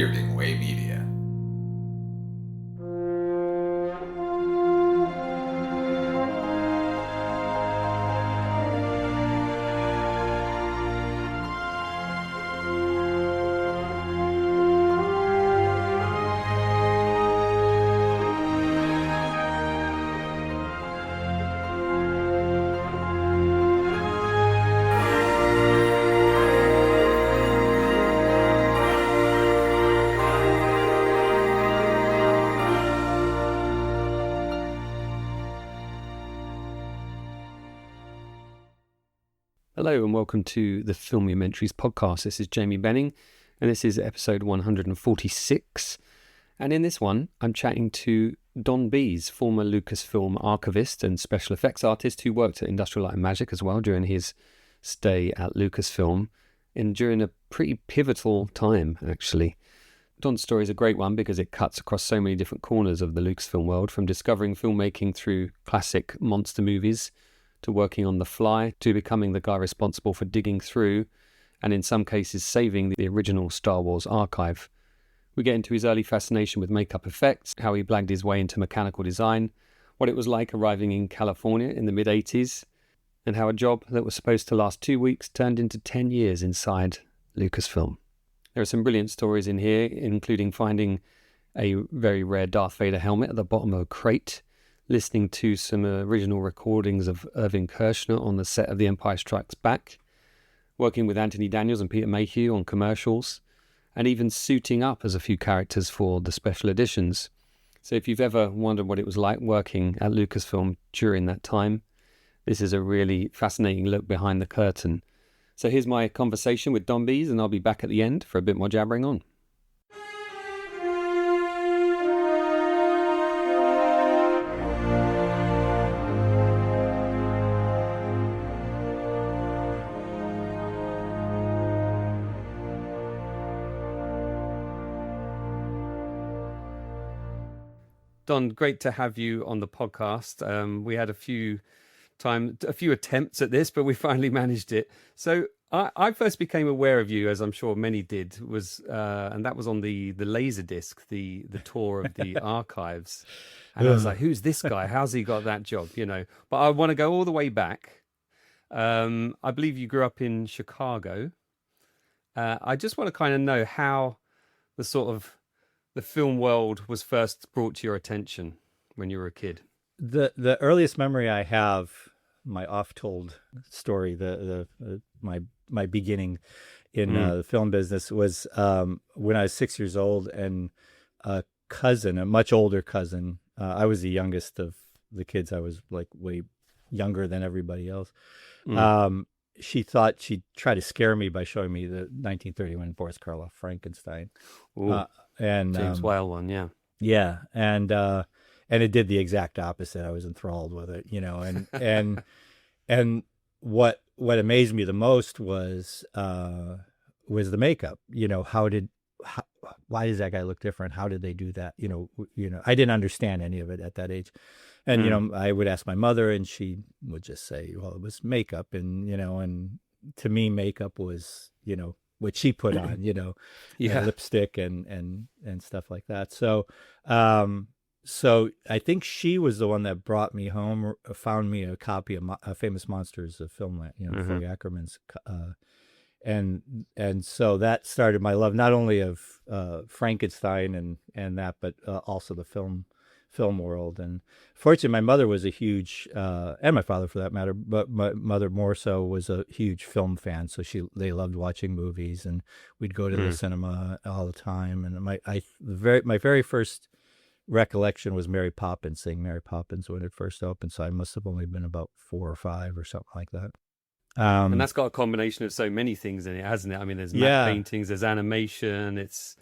Weirding Way Media. Hello and welcome to the Filmumentaries podcast. This is Jamie Benning and this is episode 146. And in this one, I'm chatting to Don Bies, former Lucasfilm archivist and special effects artist who worked at Industrial Light and Magic as well during his stay at Lucasfilm and during a pretty pivotal time, actually. Don's story is a great one because it cuts across so many different corners of the Lucasfilm world, from discovering filmmaking through classic monster movies to working on the fly, to becoming the guy responsible for digging through, and in some cases saving the original Star Wars archive. We get into his early fascination with makeup effects, how he blagged his way into mechanical design, what it was like arriving in California in the mid-80s, and how a job that was supposed to last 2 weeks turned into 10 years inside Lucasfilm. There are some brilliant stories in here, including finding a very rare Darth Vader helmet at the bottom of a crate, listening to some original recordings of Irving Kershner on the set of The Empire Strikes Back, working with Anthony Daniels and Peter Mayhew on commercials, and even suiting up as a few characters for the special editions. So if you've ever wondered what it was like working at Lucasfilm during that time, this is a really fascinating look behind the curtain. So here's my conversation with Don Bies, and I'll be back at the end for a bit more jabbering on. Don, great to have you on the podcast. We had a few attempts at this, but we finally managed it. So I first became aware of you, as I'm sure many did, and that was on the Laserdisc, the tour of the archives. And I was like, who's this guy? How's he got that job? But I want to go all the way back. I believe you grew up in Chicago. I just want to kind of know how the film world was first brought to your attention when you were a kid. The earliest memory I have, my oft-told story, my beginning in the film business was when I was 6 years old, and a cousin, a much older cousin, I was the youngest of the kids. I was like way younger than everybody else. She thought she'd try to scare me by showing me the 1931 Boris Karloff Frankenstein. And James Whale one, yeah. Yeah, and it did the exact opposite. I was enthralled with it, and what amazed me the most was the makeup. Why does that guy look different? How did they do that? I didn't understand any of it at that age. And I would ask my mother, and she would just say, well, it was makeup, and and to me makeup was, what she put on, lipstick and stuff like that. So so I think she was the one that brought me home, found me a copy of Famous Monsters of Filmland, Philly Ackerman's, and so that started my love not only of Frankenstein and that, but also the film world. And fortunately, my mother was a huge, and my father for that matter, but my mother more so, was a huge film fan. So they loved watching movies, and we'd go to the cinema all the time. And my very first recollection was Mary Poppins, seeing Mary Poppins when it first opened. So I must have only been about 4 or 5 or something like that. And that's got a combination of so many things in it, hasn't it? I mean, there's matte paintings, there's animation, it's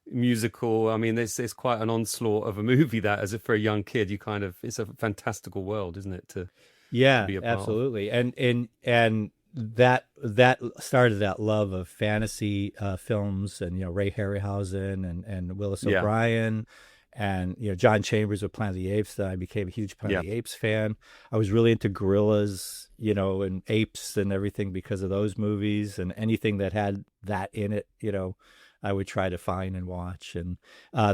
musical. I mean, there's quite an onslaught of a movie that, as if for a young kid, it's a fantastical world, isn't it? To be a part absolutely. Of. And that started that love of fantasy films, and Ray Harryhausen and Willis O'Brien. And John Chambers with Planet of the Apes. Then I became a huge Planet of the Apes fan. I was really into gorillas, and apes and everything because of those movies, and anything that had that in it, I would try to find and watch. And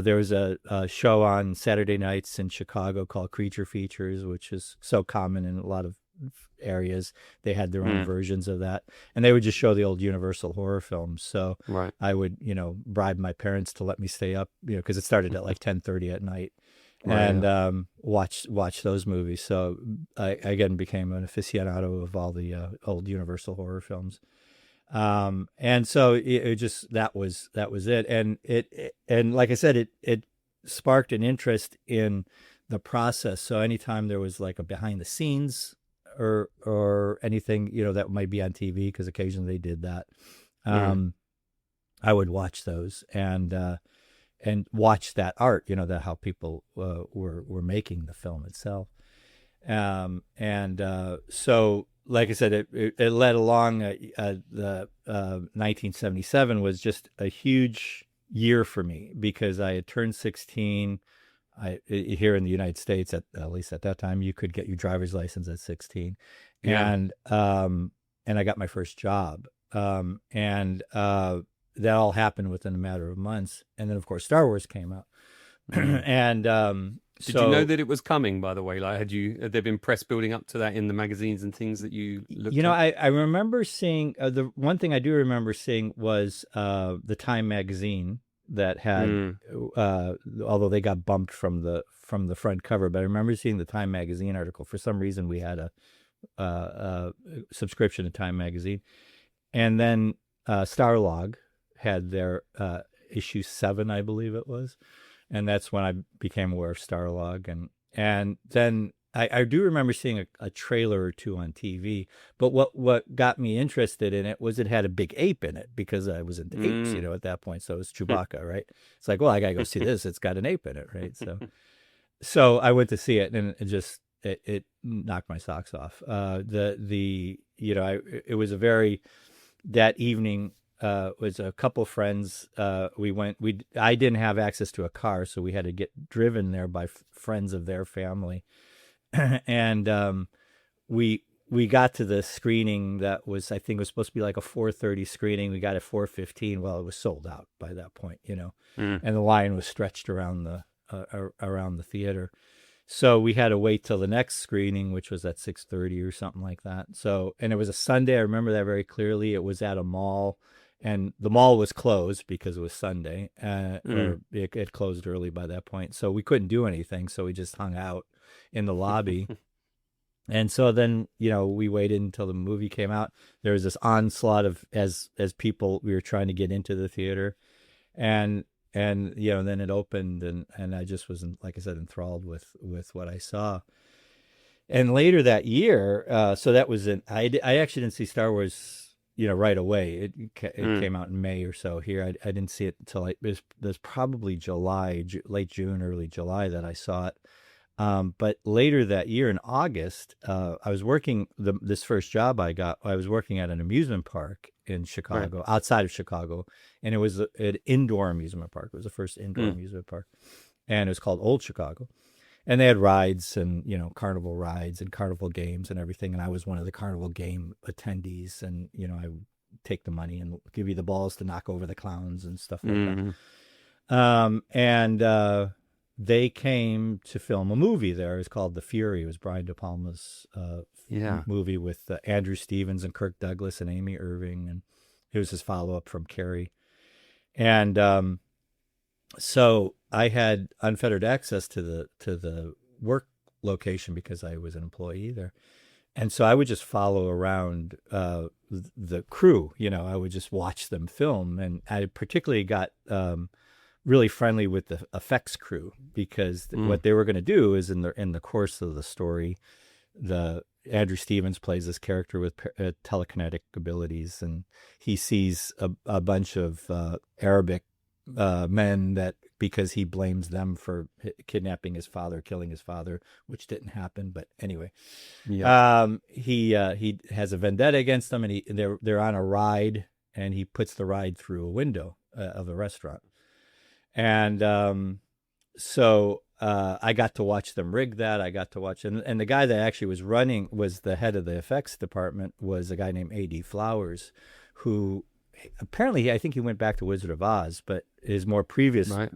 there was a show on Saturday nights in Chicago called Creature Features, which is so common in a lot of areas. They had their own versions of that, and they would just show the old Universal horror films. So Right. I would, bribe my parents to let me stay up, because it started at like 10:30 at night, Right, and watch those movies. So I again became an aficionado of all the old Universal horror films. And so it just that was it, and like I said, it sparked an interest in the process. So anytime there was like a behind the scenes or anything, that might be on TV, because occasionally they did that. I would watch those and watch that art, that how people were making the film itself. So, like I said, it led along. The 1977 was just a huge year for me, because I had turned 16. Here in the United States, at least at that time, you could get your driver's license at 16, and I got my first job, and that all happened within a matter of months. And then, of course, Star Wars came out, and Did you know that it was coming, by the way? Like, had there been press building up to that in the magazines and things that you looked at? I remember seeing, the one thing I do remember seeing was the Time magazine that had, although they got bumped from the front cover, but I remember seeing the Time magazine article. For some reason, we had a subscription to Time magazine, and then Starlog had their issue 7, I believe it was. And that's when I became aware of Starlog. And then I do remember seeing a trailer or two on TV. But what got me interested in it was it had a big ape in it, because I was into apes, at that point. So it was Chewbacca, right? It's like, well, I got to go see this. It's got an ape in it, right? So I went to see it, and it knocked my socks off. It was a very, that evening, was a couple friends. I didn't have access to a car, so we had to get driven there by friends of their family. And we got to the screening that was, I think, was supposed to be like a 4:30 screening. We got at 4:15. Well, it was sold out by that point, and the line was stretched around the theater. So we had to wait till the next screening, which was at 6:30 or something like that. So, and it was a Sunday. I remember that very clearly. It was at a mall, and the mall was closed because it was Sunday, or it closed early by that point. So we couldn't do anything. So we just hung out in the lobby. And so then, we waited until the movie came out. There was this onslaught of, as people, we were trying to get into the theater, and then it opened, and I just was, like I said, enthralled with what I saw. And later that year, so that was I actually didn't see Star Wars, right away. It came out in May or so here. I didn't see it until it was probably July, late June, early July that I saw it. But later that year in August, I was working this first job I got. I was working at an amusement park in Chicago, outside of Chicago, and it was an indoor amusement park. It was the first indoor amusement park, and it was called Old Chicago. And they had rides and, carnival rides and carnival games and everything. And I was one of the carnival game attendees. And, I would take the money and give you the balls to knock over the clowns and stuff like that. They came to film a movie there. It was called The Fury. It was Brian De Palma's movie with Andrew Stevens and Kirk Douglas and Amy Irving. And it was his follow-up from Carrie. And so I had unfettered access to the work location because I was an employee there. And so I would just follow around the crew. I would just watch them film. And I particularly got really friendly with the effects crew, because what they were going to do is in the course of the story, Andrew Stevens plays this character with telekinetic abilities, and he sees a bunch of Arabic men, that because he blames them for kidnapping his father, killing his father, which didn't happen. But anyway, he has a vendetta against them, and they're on a ride, and he puts the ride through a window of a restaurant. And so I got to watch them rig that. I got to watch, and the guy that actually was the head of the effects department was a guy named A.D. Flowers, who apparently I think he went back to Wizard of Oz, but his more previous Right.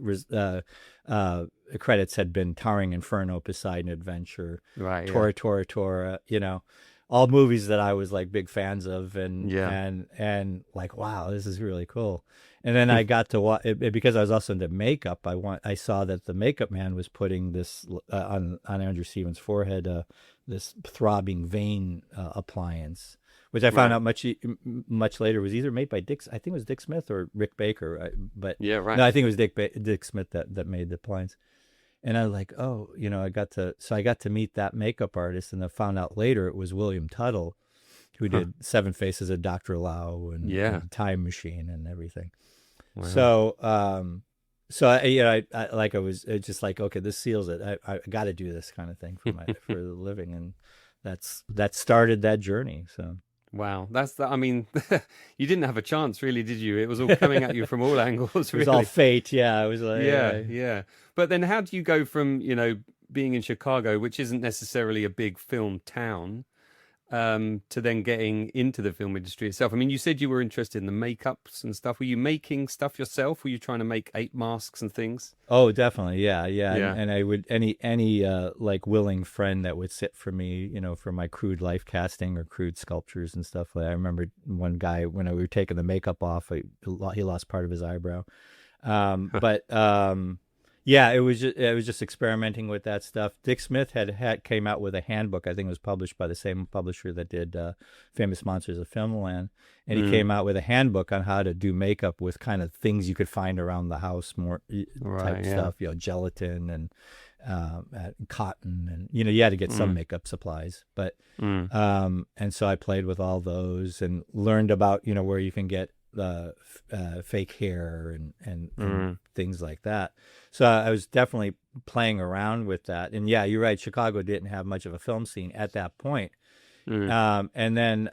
credits had been Towering Inferno, Poseidon Adventure, Right. Yeah. Tora, all movies that I was like big fans of, Yeah. and like, wow, this is really cool. And then I got to watch it, because I was also into makeup. I saw that the makeup man was putting this on Andrew Stevens' forehead, this throbbing vein appliance, which I found Right. out much later was either made by I think it was Dick Smith or Rick Baker, but Yeah. Right. no, I think it was Dick Smith that made the appliance. And I was like, oh, I got to meet that makeup artist, and I found out later it was William Tuttle, who Huh. did Seven Faces of Dr. Lao Yeah. and Time Machine and everything. Wow. So I was just like, okay, this seals it. I got to do this kind of thing for the living, and that started that journey. So. Wow, I mean, you didn't have a chance, really, did you? It was all coming at you from all angles, It really. was all fate, yeah. It was like, Yeah. But then, how do you go from being in Chicago, which isn't necessarily a big film town, to then getting into the film industry itself? I mean, you said you were interested in the makeups and stuff. Were you making stuff yourself? Were you trying to make ape masks and things? Oh, definitely, yeah. Yeah. And I would any like willing friend that would sit for me, for my crude life casting or crude sculptures and stuff. Like I remember one guy when we were taking the makeup off, he lost part of his eyebrow. But yeah, it was just experimenting with that stuff. Dick Smith had came out with a handbook. I think it was published by the same publisher that did Famous Monsters of Filmland, and he came out with a handbook on how to do makeup with kind of things you could find around the house, more type stuff, gelatin and cotton, and you had to get some makeup supplies. But and so I played with all those and learned about where you can get fake hair and things like that. So I was definitely playing around with that. And yeah, you're right. Chicago didn't have much of a film scene at that point. And then,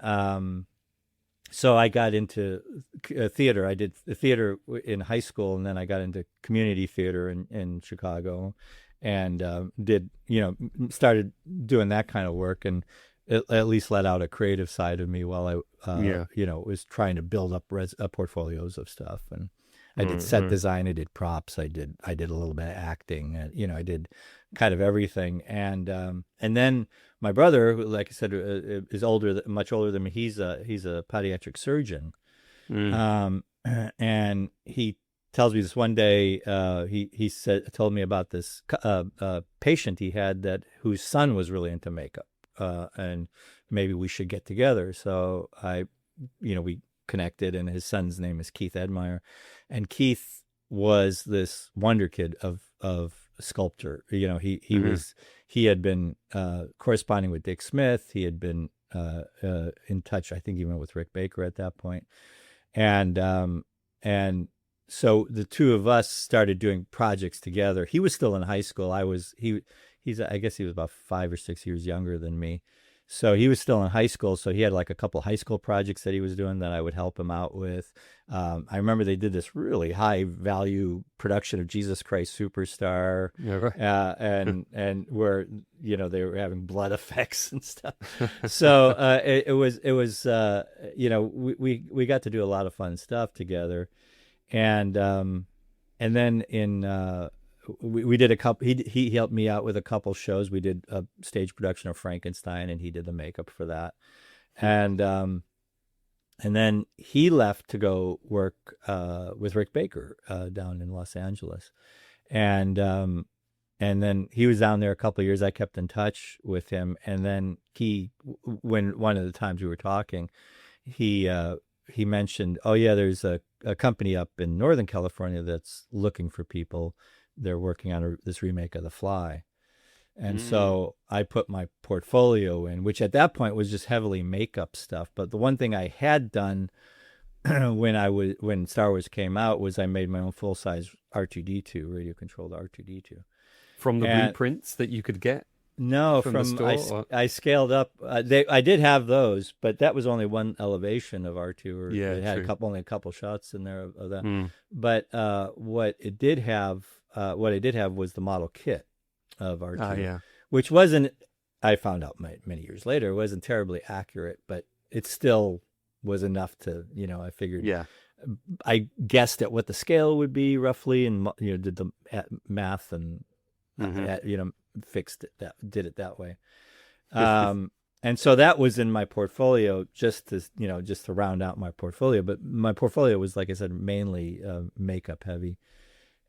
so I got into theater. I did theater in high school, and then I got into community theater in Chicago, and started doing that kind of work, and it at least let out a creative side of me while I, was trying to build up portfolios of stuff. And I did set design, I did props, I did a little bit of acting, and I did kind of everything. And then my brother, who, like I said, is much older than me. He's a pediatric surgeon, and he tells me this one day. He told me about this patient he had whose son was really into makeup. And maybe we should get together. So we connected, and his son's name is Keith Edmeyer, and Keith was this wonder kid of sculpture. He had been corresponding with Dick Smith. He had been in touch, I think, even with Rick Baker at that point. And so the two of us started doing projects together. He was still in high school. I guess he was about 5 or 6 years younger than me. So he was still in high school. So he had like a couple high school projects that he was doing that I would help him out with. I remember they did this really high value production of Jesus Christ Superstar. And where, they were having blood effects and stuff. So it was we got to do a lot of fun stuff together. And then we did a couple. He helped me out with a couple shows. We did a stage production of Frankenstein, and he did the makeup for that. And then he left to go work with Rick Baker down in Los Angeles, and then he was down there a couple of years. I kept in touch with him, and then when one of the times we were talking, he mentioned, oh yeah, there's a company up in Northern California that's looking for people. They're working on this remake of The Fly. And so I put my portfolio in, which at that point was just heavily makeup stuff. But the one thing I had done when Star Wars came out was I made my own full-size R2-D2, radio-controlled R2-D2. From the blueprints that you could get? No, from the store, I scaled up. I did have those, but that was only one elevation of R2. It had only a couple shots in there of that. But what I did have was the model kit of R2, which wasn't. I found out many years later, it wasn't terribly accurate, but it's still was enough to, I figured. Yeah. I guessed at what the scale would be roughly, and did the math and fixed it did it that way. And so that was in my portfolio, just to round out my portfolio. But my portfolio was, like I said, mainly makeup heavy.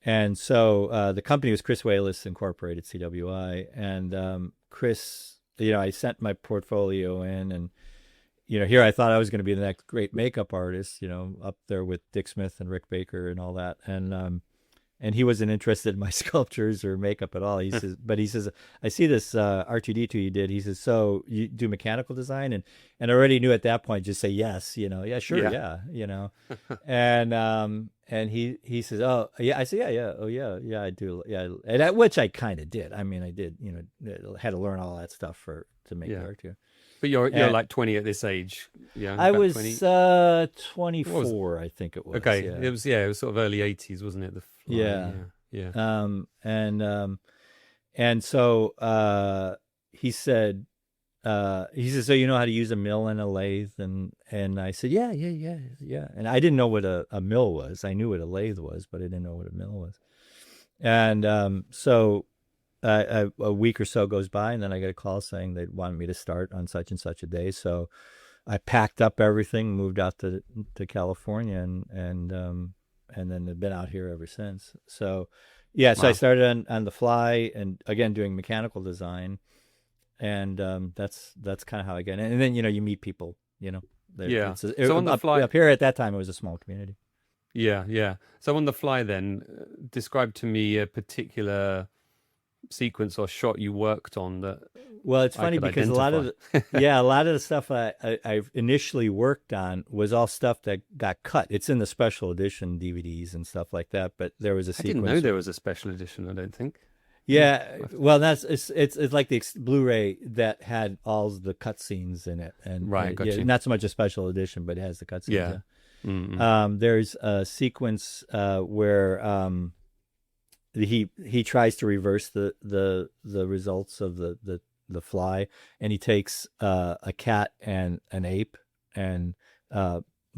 And so the company was Chris Wayless Incorporated, CWI. And Chris, I sent my portfolio in, and here I thought I was going to be the next great makeup artist, up there with Dick Smith and Rick Baker and all that. And he wasn't interested in my sculptures or makeup at all. He says, I see this R2-D2 you did. He says, so you do mechanical design? And I already knew at that point, just say yes, yeah, sure, yeah. And he says, oh, yeah. I said, yeah, oh, yeah, I do. Yeah. And at which I kind of did. I mean, I did, had to learn all that stuff to make the R2. But you're like 20 at this age, yeah? I was 24, I think it was. Okay, yeah. it was sort of early 80s, wasn't it? Yeah. And so he said, so you know how to use a mill and a lathe? And I said, yeah. And I didn't know what a mill was. I knew what a lathe was, but I didn't know what a mill was. And so a week or so goes by, and then I get a call saying they wanted me to start on such and such a day. So I packed up everything, moved out to California, and then have been out here ever since. So yeah, so I started on the fly, and again doing mechanical design, and that's kind of how I get in. And then you meet people, So on the fly up here at that time, it was a small community. Yeah. So on the fly, then describe to me a particular sequence or shot you worked on that. Well, it's funny because a lot of the stuff I initially worked on was all stuff that got cut. It's in the special edition DVDs and stuff like that. But there was a sequence. I didn't know there was a special edition. I don't think. Yeah, well, it's like the Blu-ray that had all the cutscenes in it, and not so much a special edition, but it has the cutscenes. Yeah. Mm-hmm. There's a sequence where he tries to reverse the results of the fly, and he takes a cat and an ape and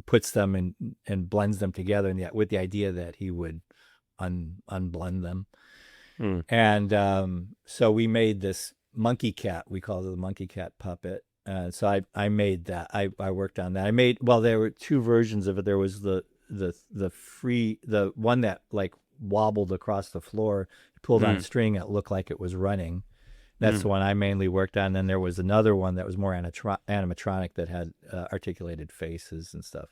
puts them in and blends them together, and with the idea that he would unblend them. And so we made this monkey cat. We called it the monkey cat puppet. So I made that. I worked on that. There were two versions of it. There was the one that like wobbled across the floor, pulled on a string, it looked like it was running. That's the one I mainly worked on. Then there was another one that was more animatronic that had articulated faces and stuff.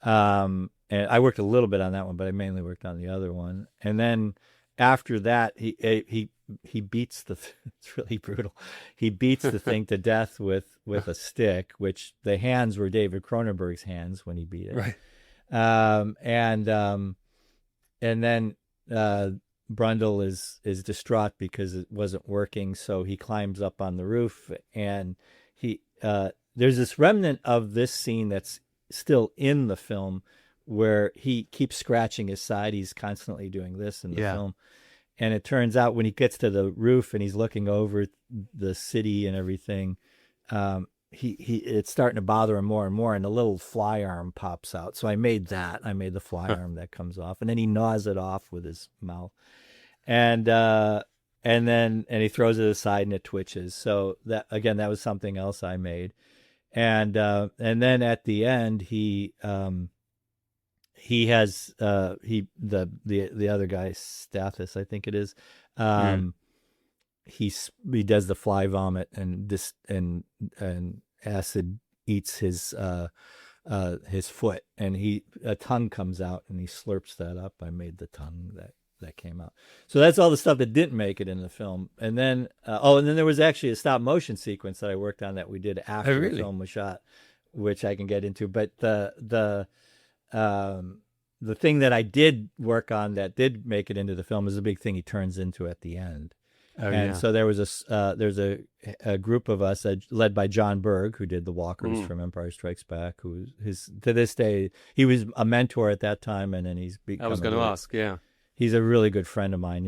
And I worked a little bit on that one, but I mainly worked on the other one. And then after that, he beats it's really brutal. He beats the thing to death with a stick, which the hands were David Cronenberg's hands when he beat it. Right. And then Brundle is distraught because it wasn't working, so he climbs up on the roof, and there's this remnant of this scene that's still in the film where he keeps scratching his side. He's constantly doing this in the film. And it turns out when he gets to the roof and he's looking over the city and everything, it's starting to bother him more and more, and the little fly arm pops out. So I made that. I made the fly arm that comes off, and then he gnaws it off with his mouth, and he throws it aside and it twitches. So that was something else I made, and then at the end he has the other guy, Stathis, I think it is. He does the fly vomit, and acid eats his foot, and a tongue comes out, and he slurps that up. I made the tongue that came out. So that's all the stuff that didn't make it in the film. And then and then there was actually a stop motion sequence that I worked on that we did after the film was shot, which I can get into. But the thing that I did work on that did make it into the film is a big thing he turns into at the end. So there was there's a group of us led by John Berg, who did the walkers from Empire Strikes Back, who to this day, he was a mentor at that time, and then he's become. I was going to ask, he's a really good friend of mine,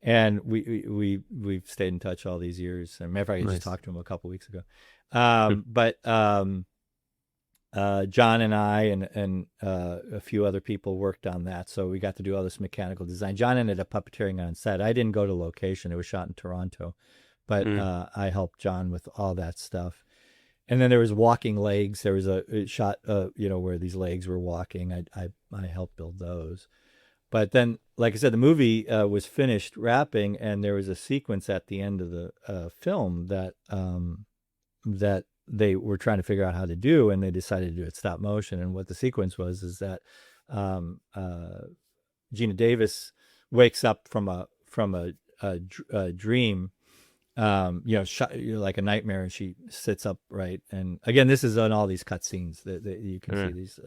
and we've stayed in touch all these years. As a matter of fact, I just talked to him a couple weeks ago. But John and I and a few other people worked on that, so we got to do all this mechanical design. John ended up puppeteering on set. I didn't go to location; it was shot in Toronto, but I helped John with all that stuff. And then there was walking legs. There was a shot, where these legs were walking. I helped build those. But then, like I said, the movie was finished wrapping, and there was a sequence at the end of the film that they were trying to figure out how to do, and they decided to do it stop motion. And what the sequence was is that Gina Davis wakes up from a dream, like a nightmare, and she sits upright. And again, this is on all these cutscenes that you can see these.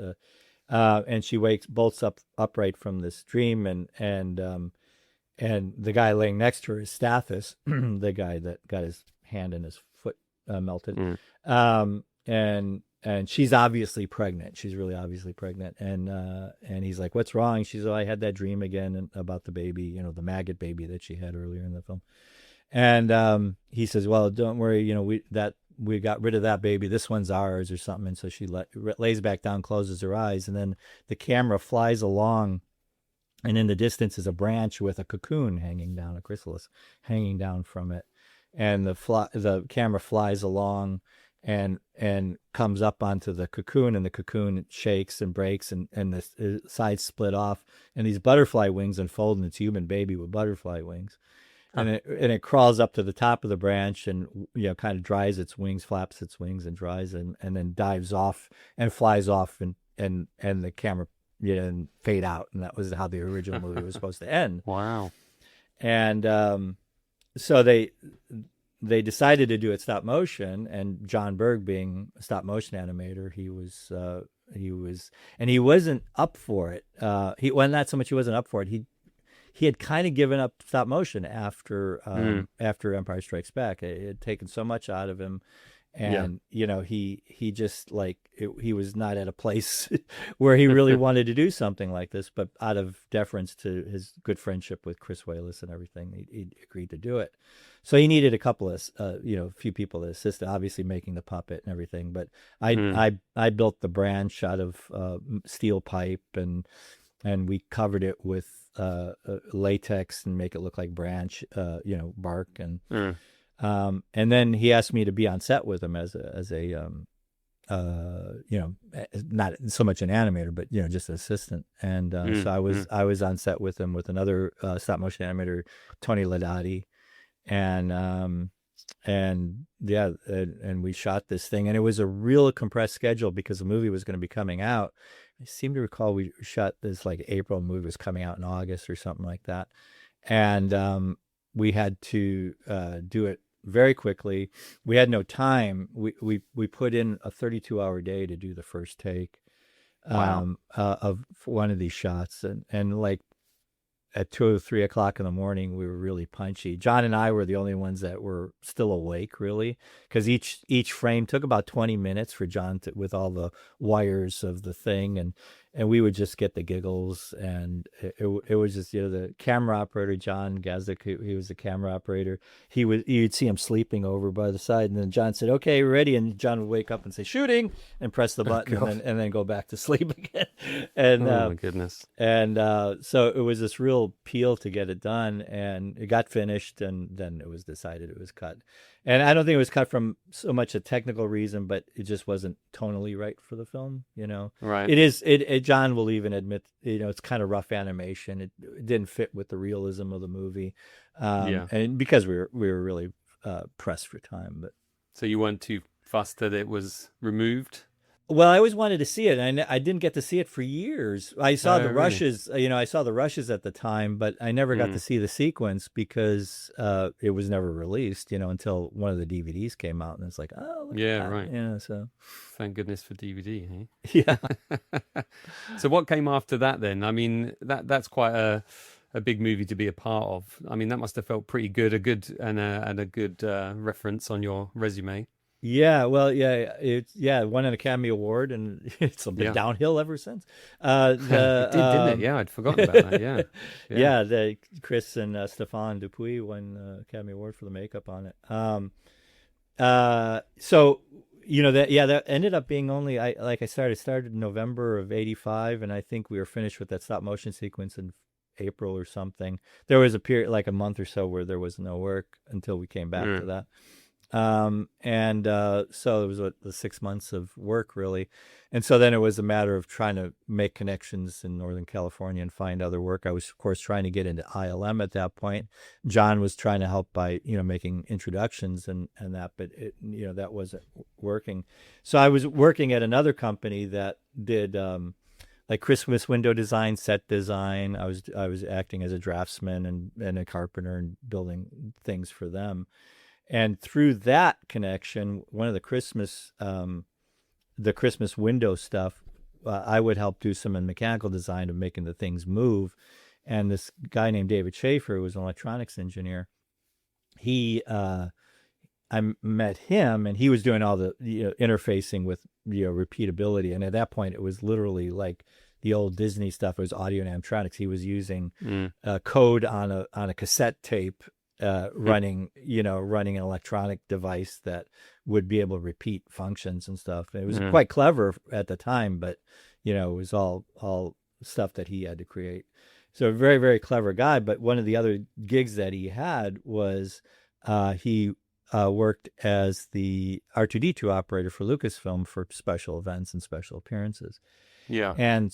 And she bolts upright from this dream, and the guy laying next to her is Stathis, the guy that got his hand and his foot melted. And she's obviously pregnant. She's really obviously pregnant. And he's like, "What's wrong?" She's like, "Oh, I had that dream again about the baby, the maggot baby that she had earlier in the film." And he says, "Well, don't worry, we got rid of that baby. This one's ours," or something. And so she lays back down, closes her eyes, and then the camera flies along, and in the distance is a branch with a cocoon hanging down, a chrysalis hanging down from it. And the camera flies along and comes up onto the cocoon, and the cocoon shakes and breaks, and the sides split off, and these butterfly wings unfold, and it's a human baby with butterfly wings. And it crawls up to the top of the branch, and kind of dries its wings, flaps its wings, and dries, and then dives off and flies off, and the camera and fade out. And that was how the original movie was supposed to end. Wow. And so they decided to do it stop motion, and John Berg, being a stop motion animator, he wasn't up for it. Not so much he wasn't up for it. He had kind of given up stop motion after Empire Strikes Back. It had taken so much out of him, and he just he was not at a place where he really wanted to do something like this. But out of deference to his good friendship with Chris Walas and everything, he agreed to do it. So he needed a couple of a few people to assist, obviously making the puppet and everything. But I built the branch out of steel pipe, and we covered it with latex and make it look like branch, bark, and then he asked me to be on set with him as a not so much an animator, but just an assistant. And so I was on set with him with another stop motion animator, Tony Ladati, and we shot this thing, and it was a real compressed schedule because the movie was going to be coming out. I seem to recall we shot this April, movie was coming out in August or something like that. And we had to do it very quickly. We had no time. We put in a 32-hour day to do the first take of one of these shots. And at 2 or 3 o'clock in the morning, we were really punchy. John and I were the only ones that were still awake, really, because each frame took about 20 minutes for John with all the wires of the thing, and we would just get the giggles. And it was just the camera operator, John Gazdick, he was the camera operator. You'd see him sleeping over by the side, and then John said, "Okay, we're ready," and John would wake up and say "shooting" and press the button, and then go back to sleep again. And oh my goodness! And so it was this real appeal to get it done, and it got finished, and then it was decided it was cut. And I don't think it was cut from so much a technical reason, but it just wasn't tonally right for the film, Right. It is. John will even admit, it's kind of rough animation. It didn't fit with the realism of the movie, and because we were really pressed for time. But so you weren't too fussed that it was removed? Well, I always wanted to see it, and I didn't get to see it for years. I saw the rushes, I saw the rushes at the time, but I never got to see the sequence because it was never released, until one of the DVDs came out, and it's like, oh, look at that. Right. So thank goodness for DVD, eh? Yeah. So what came after that then? I mean, that's quite a big movie to be a part of. I mean, that must have felt pretty good, a good reference on your resume. Yeah, well, it won an Academy Award, and it's been downhill ever since. It did, didn't it? Yeah, I'd forgotten about that. Yeah, Chris and Stéphane Dupuis won the Academy Award for the makeup on it. So that ended up being only I started in November of '85, and I think we were finished with that stop motion sequence in April or something. There was a period like a month or so where there was no work until we came back to that. And so it was the 6 months of work really. And so then it was a matter of trying to make connections in Northern California and find other work. I was, of course, trying to get into ILM at that point. John was trying to help by, making introductions and that, but that wasn't working. So I was working at another company that did, like Christmas window design, set design. I was acting as a draftsman and a carpenter and building things for them. And through that connection, one of the Christmas window stuff, I would help do some in mechanical design of making the things move. And this guy named David Schaefer, who was an electronics engineer, I met him, and he was doing all the interfacing with repeatability. And at that point, it was literally like the old Disney stuff. It was audio and animatronics. He was using code on a cassette tape. Running an electronic device that would be able to repeat functions and stuff. And it was quite clever at the time, but it was all stuff that he had to create. So a very, very clever guy. But one of the other gigs that he had was he worked as the R2-D2 operator for Lucasfilm for special events and special appearances. Yeah. And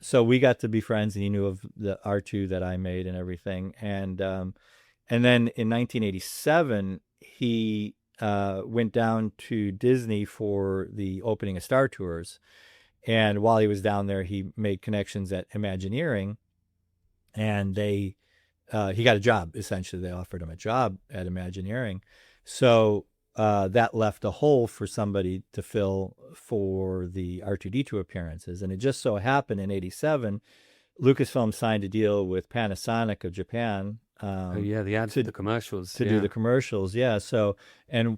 so we got to be friends, and he knew of the R2 that I made and everything. And then in 1987, he went down to Disney for the opening of Star Tours. And while he was down there, he made connections at Imagineering, and he got a job. Essentially, they offered him a job at Imagineering. So that left a hole for somebody to fill for the R2-D2 appearances. And it just so happened in '87, Lucasfilm signed a deal with Panasonic of Japan. The ads, the commercials. Do the commercials, yeah. So, and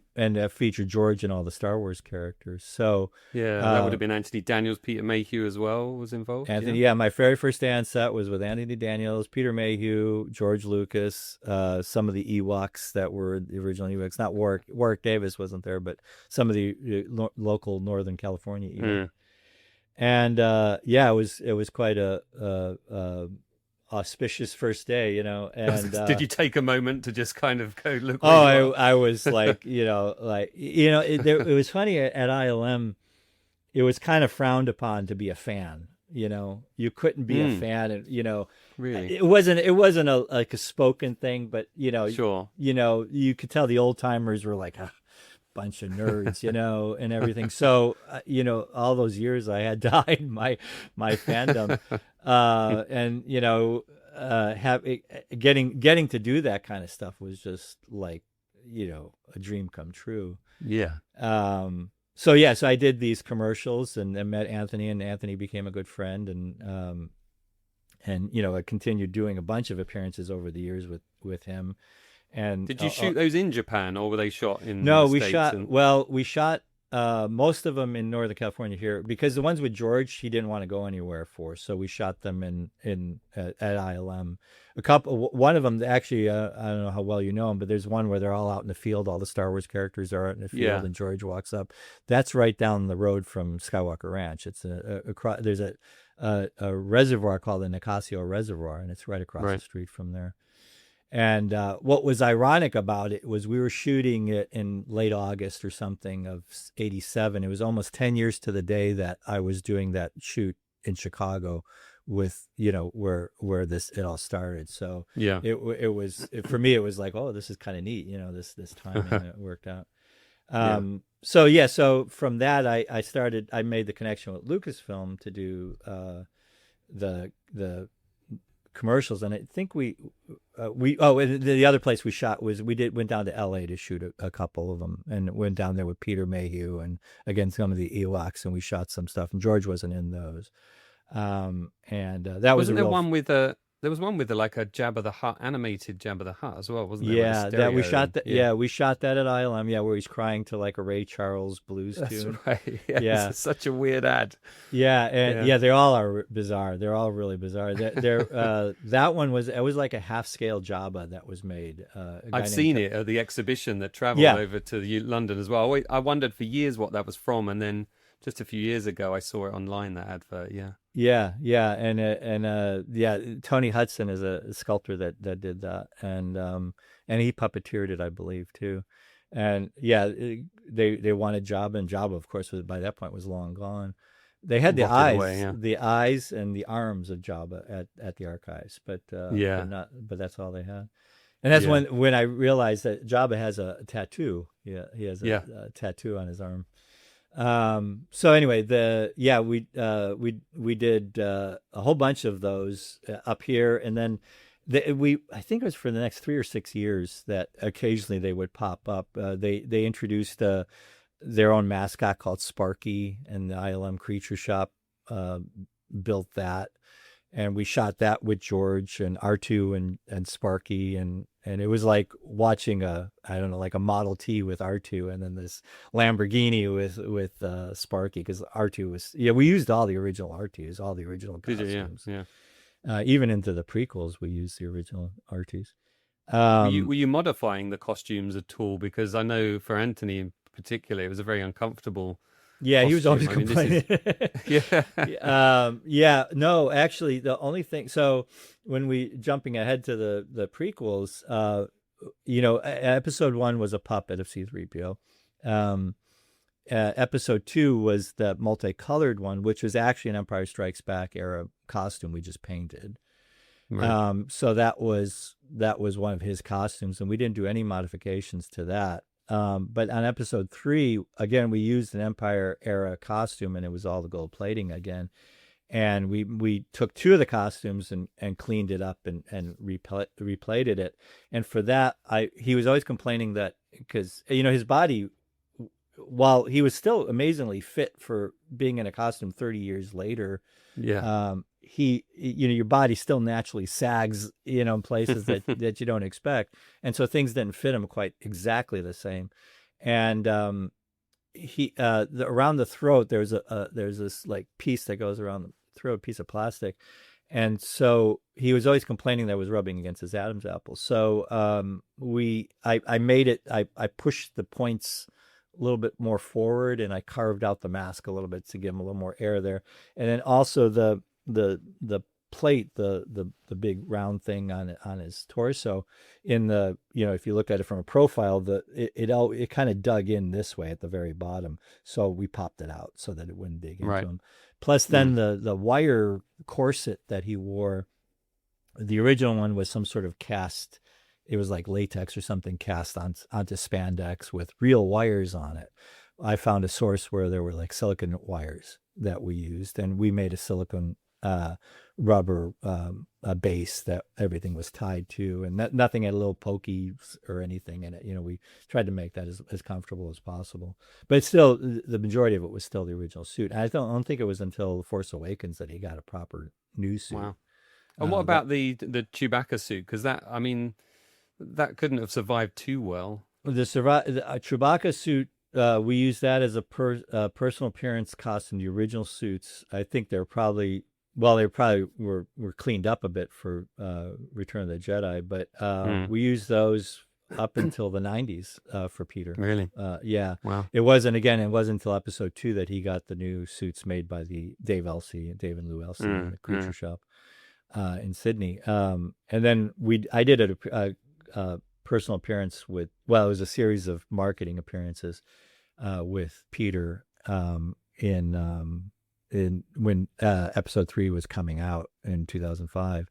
featured George and all the Star Wars characters. So, that would have been Anthony Daniels, Peter Mayhew as well was involved. Anthony, my very first day on set was with Anthony Daniels, Peter Mayhew, George Lucas, some of the Ewoks that were the original Ewoks. Not Warwick Davis wasn't there, but some of the local Northern California Ewoks. And it was quite a auspicious first day, and did you take a moment to just kind of go look? I was like, it was funny at ILM. It was kind of frowned upon to be a fan. You couldn't be a fan, and really, it wasn't like a spoken thing, but sure, you could tell the old timers were like a bunch of nerds, and everything. So all those years I had to hide my fandom. And getting to do that kind of stuff was just like a dream come true. So I did these commercials and met Anthony, and Anthony became a good friend, and I continued doing a bunch of appearances over the years with him. And did you shoot those in Japan, or were they shot in? No, the we States shot. Well, we shot most of them in Northern California here, because the ones with George he didn't want to go anywhere for, so we shot them at ILM. One of them actually, I don't know how well you know them, but there's one where they're all out in the field. All the Star Wars characters are out in the field, and George walks up. That's right down the road from Skywalker Ranch. It's there's a reservoir called the Nicasio Reservoir, and it's right across the street from there. And what was ironic about it was we were shooting it in late August or something of '87. It was almost 10 years to the day that I was doing that shoot in Chicago with, where it all started. So it was for me, it was like, oh, this is kind of neat, this timing it worked out. So from that, I made the connection with Lucasfilm to do the commercials, and I think the other place we shot was went down to LA to shoot a couple of them, and went down there with Peter Mayhew and again some of the Ewoks, and we shot some stuff, and George wasn't in those. That wasn't there one with There was one with like a Jabba the Hutt, animated Jabba the Hutt as well, wasn't there? With a Yeah, that we stereo shot and that. Yeah, we shot that at ILM. Yeah, where he's crying to like a Ray Charles blues that's tune. right. Yes, Yeah, it's such a weird ad. yeah, and Yeah, yeah, they all are bizarre. They're all really bizarre. That one was, it was like a half scale Jabba that was made. A I've guy named seen it at the exhibition that travelled yeah, over to London as well. I wondered for years what that was from, and then just a few years ago I saw it online, that advert. Yeah, yeah, and yeah, Tony Hudson is a sculptor that did that, and he puppeteered it, I believe, too. And yeah, they wanted Jabba, and Jabba, of course, by that point was long gone. They had rotted away. Yeah, the eyes and the arms of Jabba at the archives, yeah, but that's all they had. And that's yeah, when I realized that Jabba has a tattoo. Yeah, he has yeah. a tattoo on his arm. So anyway, we did a whole bunch of those up here, and then I think it was for the next 3 or 6 years that occasionally they would pop up. They introduced their own mascot called Sparky, and the ILM Creature Shop built that, and we shot that with George and R2 and Sparky, and it was like watching I don't know, like a Model T with R2, and then this Lamborghini with Sparky, because R2 was, yeah, we used all the original R2s, all the original Did you? Yeah, costumes. yeah. Even into the prequels we used the original R2s. Were you modifying the costumes at all? Because I know for Anthony in particular, it was a very uncomfortable Yeah, he was costume. always I mean, this is complaining. yeah, Yeah, no, actually, the only thing. So when we jumping ahead to the prequels, episode 1 was a puppet of C-3PO. Episode 2 was the multicolored one, which was actually an Empire Strikes Back era costume we just painted. right. So that was one of his costumes, and we didn't do any modifications to that. But on episode 3, again, we used an Empire era costume, and it was all the gold plating again. And we took 2 of the costumes and cleaned it up and replated it. And for that, he was always complaining that, because his body, while he was still amazingly fit for being in a costume 30 years later, Yeah. your body still naturally sags, in places that you don't expect. And so things didn't fit him quite exactly the same. And around the throat, there's this like piece that goes around the throat, piece of plastic. And so he was always complaining that it was rubbing against his Adam's apple. So I made it, I pushed the points a little bit more forward, and I carved out the mask a little bit to give him a little more air there. And then also the plate, the big round thing on his torso, in the, if you look at it from a profile, it kind of dug in this way at the very bottom. So we popped it out so that it wouldn't dig into him. Plus then the wire corset that he wore, the original one was some sort of cast. It was like latex or something cast onto spandex with real wires on it. I found a source where there were like silicone wires that we used, and we made a silicone rubber base that everything was tied to, and nothing had little pokies or anything in it. We tried to make that as comfortable as possible. But still, the majority of it was still the original suit. I don't think it was until The Force Awakens that he got a proper new suit. Wow. And what about the Chewbacca suit? Because that couldn't have survived too well. The Chewbacca suit, we used that as a personal appearance costume. The original suits, I think they probably were cleaned up a bit for Return of the Jedi, but we used those up until the 90s for Peter. Really? Yeah. Wow. It wasn't until episode 2 that he got the new suits made by the Dave and Lou Elsey in the Creature Shop in Sydney. And then I did a personal appearance it was a series of marketing appearances with Peter when episode 3 was coming out in 2005,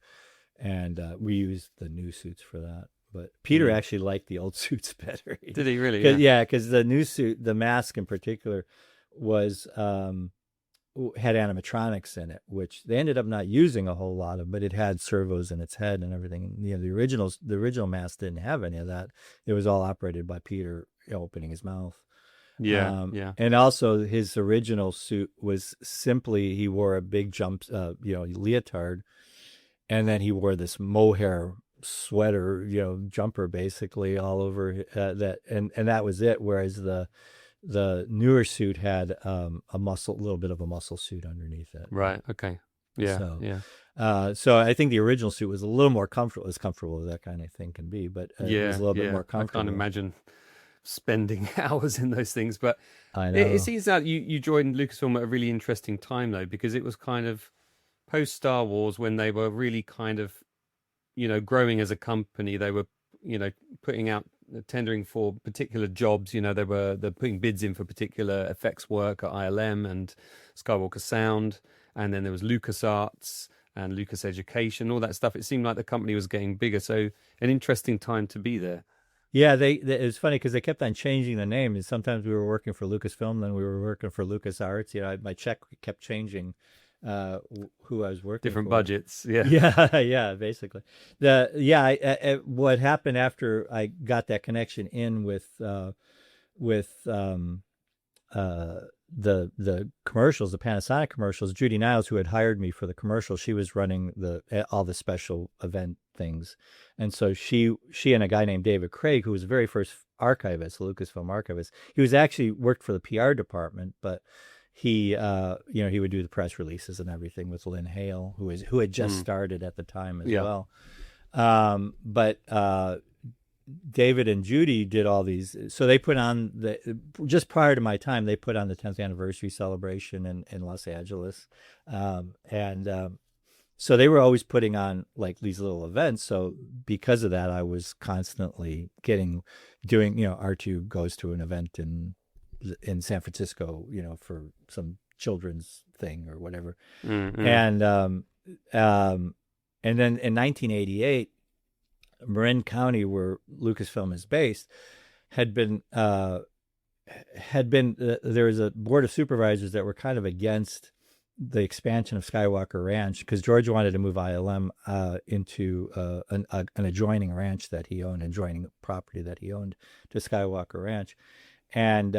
and we used the new suits for that. But Peter actually liked the old suits better. Did he really? Yeah, because the new suit, the mask in particular, was had animatronics in it, which they ended up not using a whole lot of, but it had servos in its head and everything. The original mask didn't have any of that. It was all operated by Peter opening his mouth. Yeah. And also his original suit was simply, he wore a big leotard, and then he wore this mohair sweater, jumper basically all over that, and that was it. Whereas the newer suit had a little bit of a muscle suit underneath it. Right. Okay. Yeah. So, yeah. So I think the original suit was a little more comfortable, as comfortable as that kind of thing can be, but it was a little bit more I comfortable. can't imagine spending hours in those things, but I know. it seems that you joined Lucasfilm at a really interesting time, though, because it was kind of post Star Wars when they were really kind of, growing as a company. They were, putting out, tendering for particular jobs. They're putting bids in for particular effects work at ILM and Skywalker Sound, and then there was LucasArts and Lucas Education, all that stuff. It seemed like the company was getting bigger, so an interesting time to be there. Yeah, it was funny because they kept on changing the name. And sometimes we were working for Lucasfilm, then we were working for LucasArts. My check kept changing who I was working Different for. budgets, yeah. Yeah, basically. What happened after I got that connection in with the commercials, the Panasonic commercials, Judy Niles, who had hired me for the commercials, she was running all the special event things. And so she and a guy named David Craig, who was the very first archivist, Lucasfilm archivist, he was actually worked for the PR department, but he would do the press releases and everything with Lynn Hale, who had just started at the time as well. But David and Judy did all these. So they put on just prior to my time, they put on the 10th anniversary celebration in Los Angeles. So they were always putting on like these little events. So because of that, I was constantly doing, R2 goes to an event in San Francisco, for some children's thing or whatever. Mm-hmm. And then in 1988, Marin County, where Lucasfilm is based, there was a board of supervisors that were kind of against the expansion of Skywalker Ranch because George wanted to move ILM into an adjoining ranch that he owned, adjoining property that he owned to Skywalker Ranch, and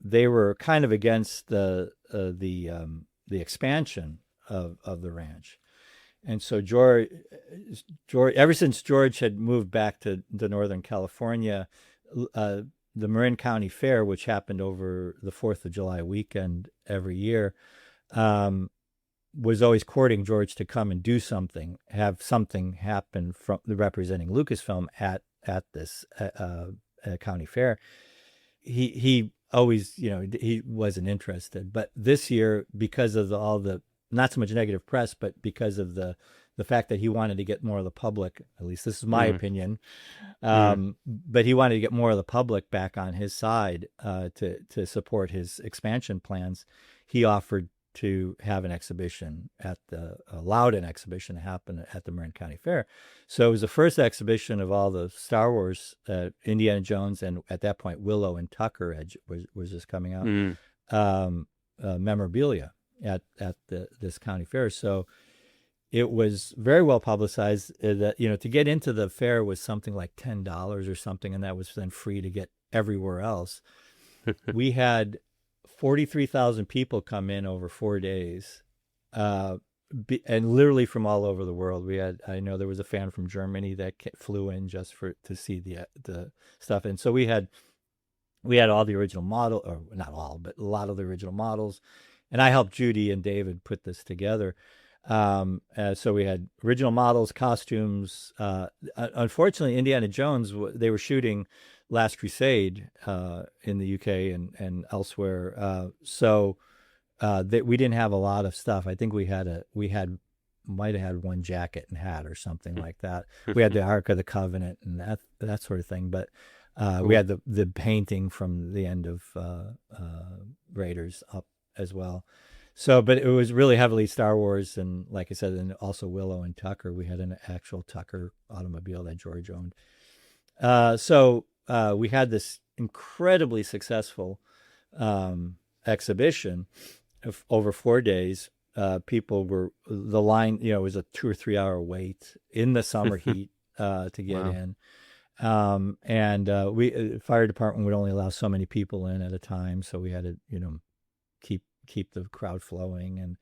they were kind of against the expansion of the ranch. And so George, ever since George had moved back to Northern California, the Marin County Fair, which happened over the 4th of July weekend every year, was always courting George to come and do something, have something happen from representing Lucasfilm at this county fair. He always, he wasn't interested. But this year, because of all the not so much negative press, but because of the fact that he wanted to get more of the public, at least this is my opinion, but he wanted to get more of the public back on his side to support his expansion plans. He offered to have an exhibition allowed an exhibition to happen at the Marin County Fair. So it was the first exhibition of all the Star Wars, Indiana Jones, and at that point Willow and Tucker was just coming out, memorabilia at this county fair. So it was very well publicized that, to get into the fair was something like $10 or something, and that was then free to get everywhere else. We had 43,000 people come in over 4 days, and literally from all over the world. I know there was a fan from Germany that flew in just to see the stuff. And so we had all the original model, or not all, but a lot of the original models. And I helped Judy and David put this together. So we had original models, costumes. Unfortunately, Indiana Jones, they were shooting Last Crusade in the UK and elsewhere. So we didn't have a lot of stuff. I think might have had one jacket and hat or something like that. We had the Ark of the Covenant and that sort of thing. But we had the painting from the end of Raiders up as well. So, but it was really heavily Star Wars, and like I said, and also Willow and Tucker. We had an actual Tucker automobile that George owned. So we had this incredibly successful exhibition over 4 days. People were the line. It was a 2 or 3 hour wait in the summer heat to get in. And we fire department would only allow so many people in at a time, so we had to keep the crowd flowing.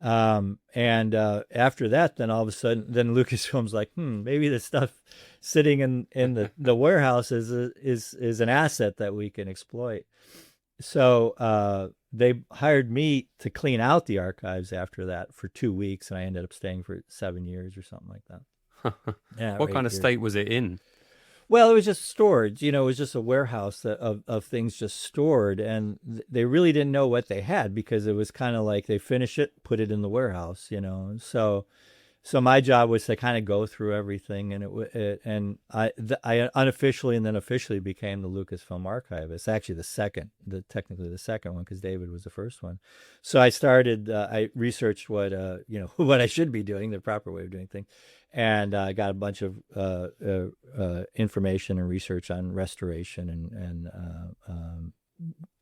And after that, then all of a sudden, then Lucasfilm's like, maybe the stuff sitting in the warehouse is an asset that we can exploit. So they hired me to clean out the archives after that for 2 weeks, and I ended up staying for 7 years or something like that. Yeah, What or kind 8 of years. state was it in? Well, it was just storage. It was just a warehouse of things just stored, and they really didn't know what they had because it was kind of like they finish it, put it in the warehouse. And so my job was to kind of go through everything, and I unofficially and then officially became the Lucasfilm archivist. Actually, technically the second one, because David was the first one. So I researched what what I should be doing, the proper way of doing things, and I got a bunch of information and research on restoration and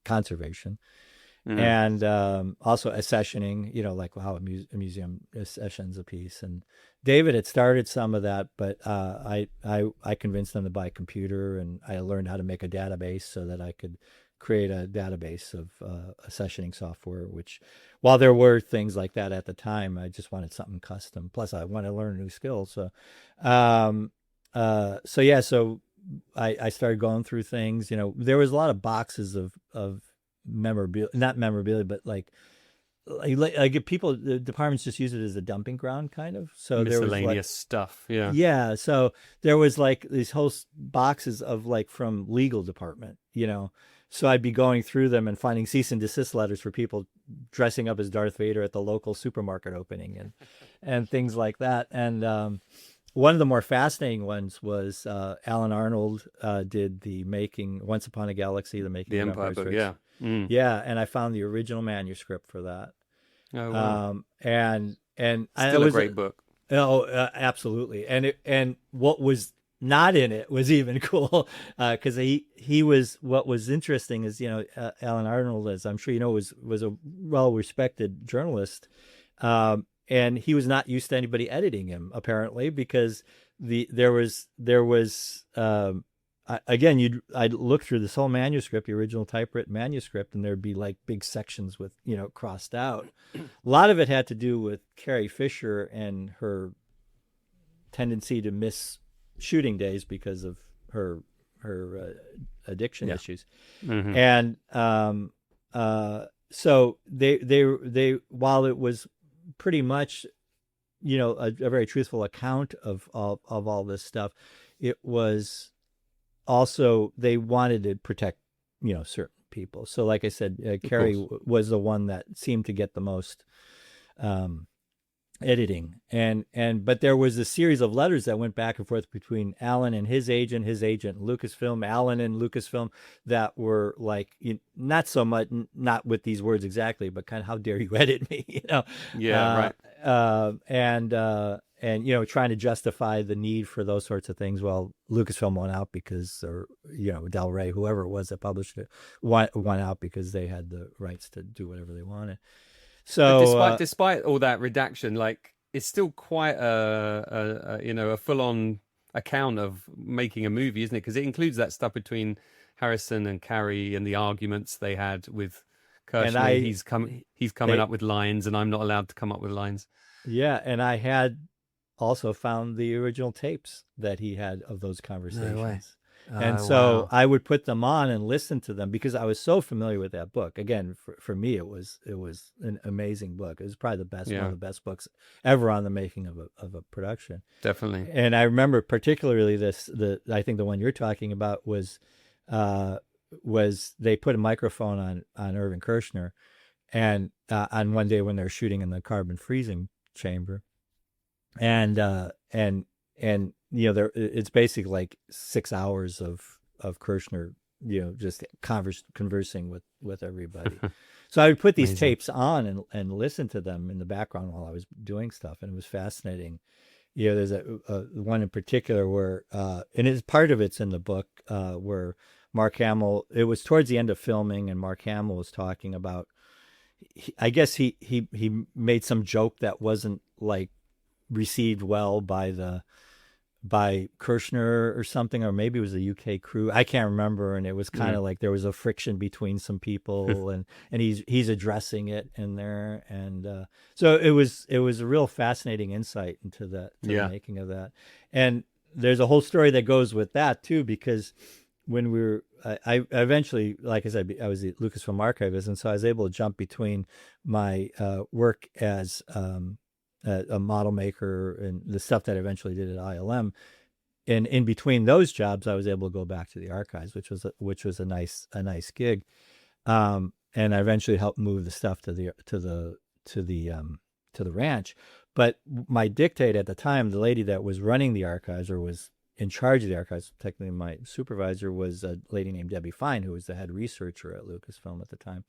conservation. Mm. And also accessioning, like how a museum accessions a piece. And David had started some of that, but I convinced them to buy a computer, and I learned how to make a database so that I could create a database of accessioning software, which, while there were things like that at the time, I just wanted something custom. Plus, I wanted to learn new skills. So I started going through things. There was a lot of boxes of memorabilia, not memorabilia, but like people, the departments just use it as a dumping ground, kind of. So there was Miscellaneous stuff. Yeah. yeah, so there was like these whole boxes of like from legal department. So I'd be going through them and finding cease and desist letters for people dressing up as Darth Vader at the local supermarket opening and things like that. And one of the more fascinating ones was Alan Arnold did the making Once Upon a Galaxy, the making The of Empire Empire book. Strikes. Yeah. Mm. Yeah, and I found the original manuscript for that. Oh wow. And I Still a was great book. oh, absolutely. And what was not in it was even cool, because he was, what was interesting is, Alan Arnold, as I'm sure you know, was a well respected journalist, and he was not used to anybody editing him, apparently, because there was again, I'd look through this whole manuscript, the original typewritten manuscript, and there'd be like big sections with crossed out. A lot of it had to do with Carrie Fisher and her tendency to miss shooting days because of her addiction Yeah. issues. Mm-hmm. And so they while it was pretty much a very truthful account of all this stuff, it was also, they wanted to protect certain people. So like I said, Carrie was the one that seemed to get the most editing, but there was a series of letters that went back and forth between Alan and his agent Lucasfilm, Alan and Lucasfilm, that were like, not so much, not with these words exactly, but kind of, how dare you edit me, Yeah. Right. And trying to justify the need for those sorts of things. Well, Lucasfilm won out because, or Del Rey, whoever it was that published it, won out because they had the rights to do whatever they wanted. So, but despite all that redaction, like, it's still quite a full-on account of making a movie, isn't it? Because it includes that stuff between Harrison and Carrie and the arguments they had with Kirshner. He's coming up with lines, and I'm not allowed to come up with lines. Yeah, and I had also found the original tapes that he had of those conversations. No way. And so I would put them on and listen to them because I was so familiar with that book. Again, for me, it was an amazing book. It was probably the best, one of the best books ever on the making of a production. Definitely. And I remember particularly I think the one you're talking about was they put a microphone on Irving Kershner, and on one day when they're shooting in the carbon freezing chamber, and it's basically like 6 hours of Kershner, just conversing with everybody. So I would put these tapes on and listen to them in the background while I was doing stuff, and it was fascinating. There's a one in particular where, and part of it's in the book, where Mark Hamill, it was towards the end of filming, and Mark Hamill was talking about, I guess he made some joke that wasn't like received well by the by Kirshner or something, or maybe it was a UK crew. I can't remember. And it was kind of like there was a friction between some people, and he's addressing it in there, and so it was a real fascinating insight into the making of that. And there's a whole story that goes with that too, because when we were, I eventually, like I said, I was the Lucasfilm archivist, and so I was able to jump between my work as a model maker and the stuff that I eventually did at ILM. And in between those jobs, I was able to go back to the archives, which was a nice gig. And I eventually helped move the stuff to the ranch. But my dictate at the time, the lady that was running the archives, or was in charge of the archives, technically my supervisor, was a lady named Debbie Fine, who was the head researcher at Lucasfilm at the time.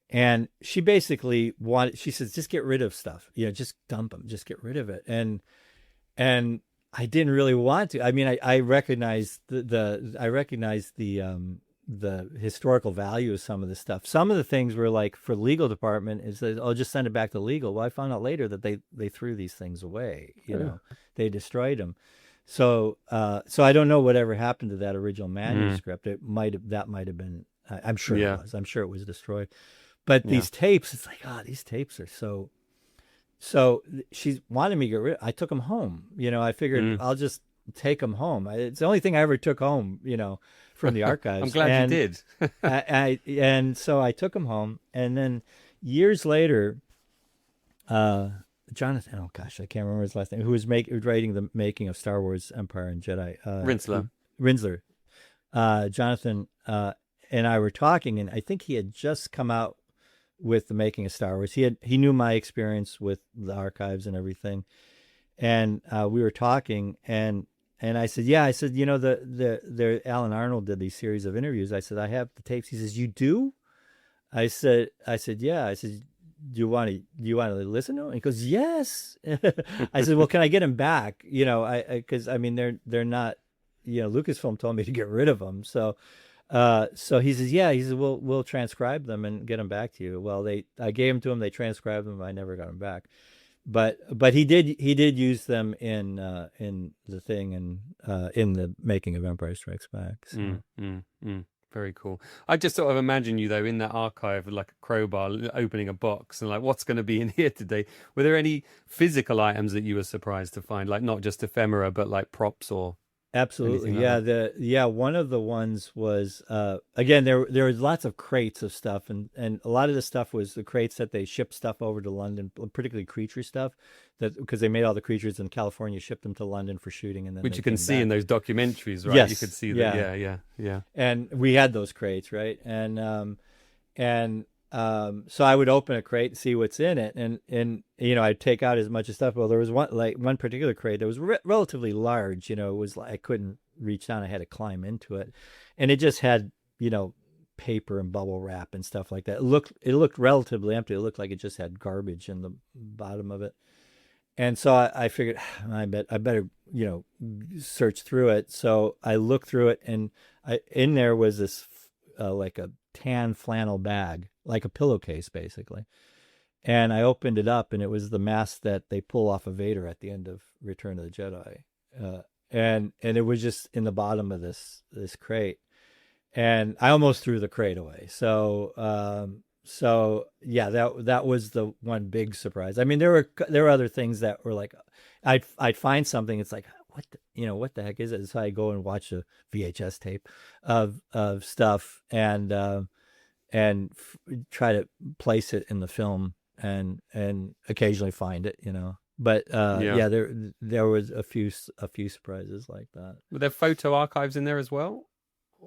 And she basically she says, just get rid of stuff, just dump them, just get rid of it. And I didn't really want to. I mean, I recognized the historical value of some of the stuff. Some of the things were like, for the legal department, is that, oh, just send it back to legal. Well, I found out later that they threw these things away, they destroyed them. So I don't know whatever happened to that original manuscript. That might have been, I'm sure it was. I'm sure it was destroyed. But these tapes, it's like, these tapes are so. So she wanted me to get rid. I took them home. I figured I'll just take them home. It's the only thing I ever took home, from the archives. I'm glad you did. And so I took them home, and then years later, Jonathan, oh gosh, I can't remember his last name, who was writing the making of Star Wars Empire and Jedi. Rinsler. Jonathan and I were talking, and I think he had just come out with the making of Star Wars. He knew my experience with the archives and everything, and we were talking, and I said, the Alan Arnold did these series of interviews. I said, I have the tapes. He says, you do? I said, yeah. I said, do you want to listen to him? He goes, yes. I said, well, can I get him back? Because I mean, they're not, Lucasfilm told me to get rid of them. So he says, yeah. He says, we'll transcribe them and get them back to you. Well, I gave them to him. They transcribed them. I never got them back. But he did use them in the thing, and in the making of Empire Strikes Back. So. Very cool. I just sort of imagine you, though, in that archive with like a crowbar, opening a box, and like, what's going to be in here today? Were there any physical items that you were surprised to find, like not just ephemera, but like props or? Absolutely. Yeah. One of the ones was, again, there was lots of crates of stuff, and a lot of the stuff was the crates that they shipped stuff over to London, particularly creature stuff, because they made all the creatures in California, shipped them to London for shooting, and then which you can see in those documentaries, right? Yes. You could see that. Yeah. And we had those crates, right? And so I would open a crate and see what's in it, and I'd take out as much of stuff. Well, there was one particular crate that was relatively large. It was like I couldn't reach down; I had to climb into it, and it just had paper and bubble wrap and stuff like that. It looked relatively empty. It looked like it just had garbage in the bottom of it. And so I figured, I better search through it. So I looked through it, and in there was this like a tan flannel bag, like a pillowcase basically. And I opened it up, and it was the mask that they pull off of Vader at the end of Return of the Jedi. And it was just in the bottom of this crate. And I almost threw the crate away. So yeah, that was the one big surprise. I mean, there were other things that were like, I'd find something. It's like, what the heck is it? So I go and watch a VHS tape of stuff, and try to place it in the film, and occasionally find it, But yeah, there was a few surprises like that. Were there photo archives in there as well,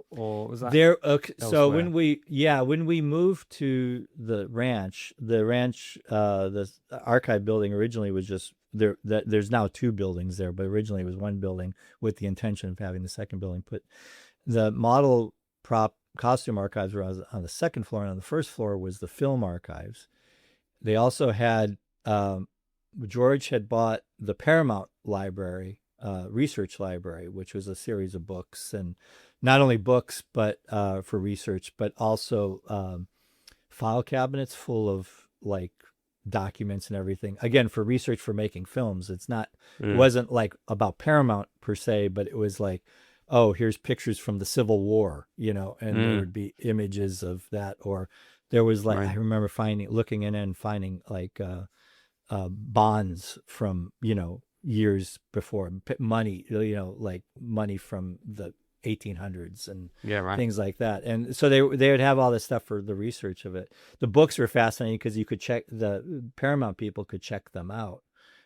or was that there? Okay, so when we moved to the ranch, the archive building originally was just there. There's now two buildings there, but originally it was one building with the intention of having the second building put. The model prop costume archives were on the second floor, and on the first floor was the film archives. They also had George had bought the Paramount Library, research library, which was a series of books, and not only books, but for research, but also file cabinets full of like documents and everything. Again, for research for making films, it Mm. wasn't like about Paramount per se, but it was like, oh, here's pictures from the Civil War, and there would be images of that. Or there was like, Right. I remember looking in and finding like bonds from, years before, money, like money from the 1800s and Yeah, right. things like that. And so they would have all this stuff for the research of it. The books were fascinating because you could the Paramount people could check them out.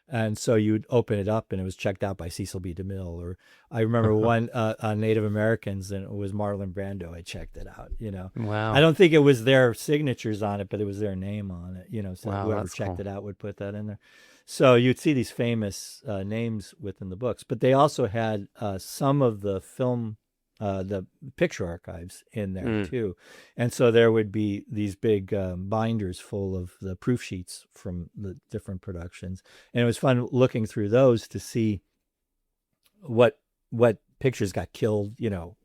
And so you'd open it up and it was checked out by Cecil B. DeMille. Or I remember one on Native Americans, and it was Marlon Brando. I checked it out, Wow. I don't think it was their signatures on it, but it was their name on it, so Wow, whoever that's checked cool. it out would put that in there. So you'd see these famous names within the books, but they also had some of the picture archives in there too. And so there would be these big binders full of the proof sheets from the different productions. And it was fun looking through those to see what pictures got killed,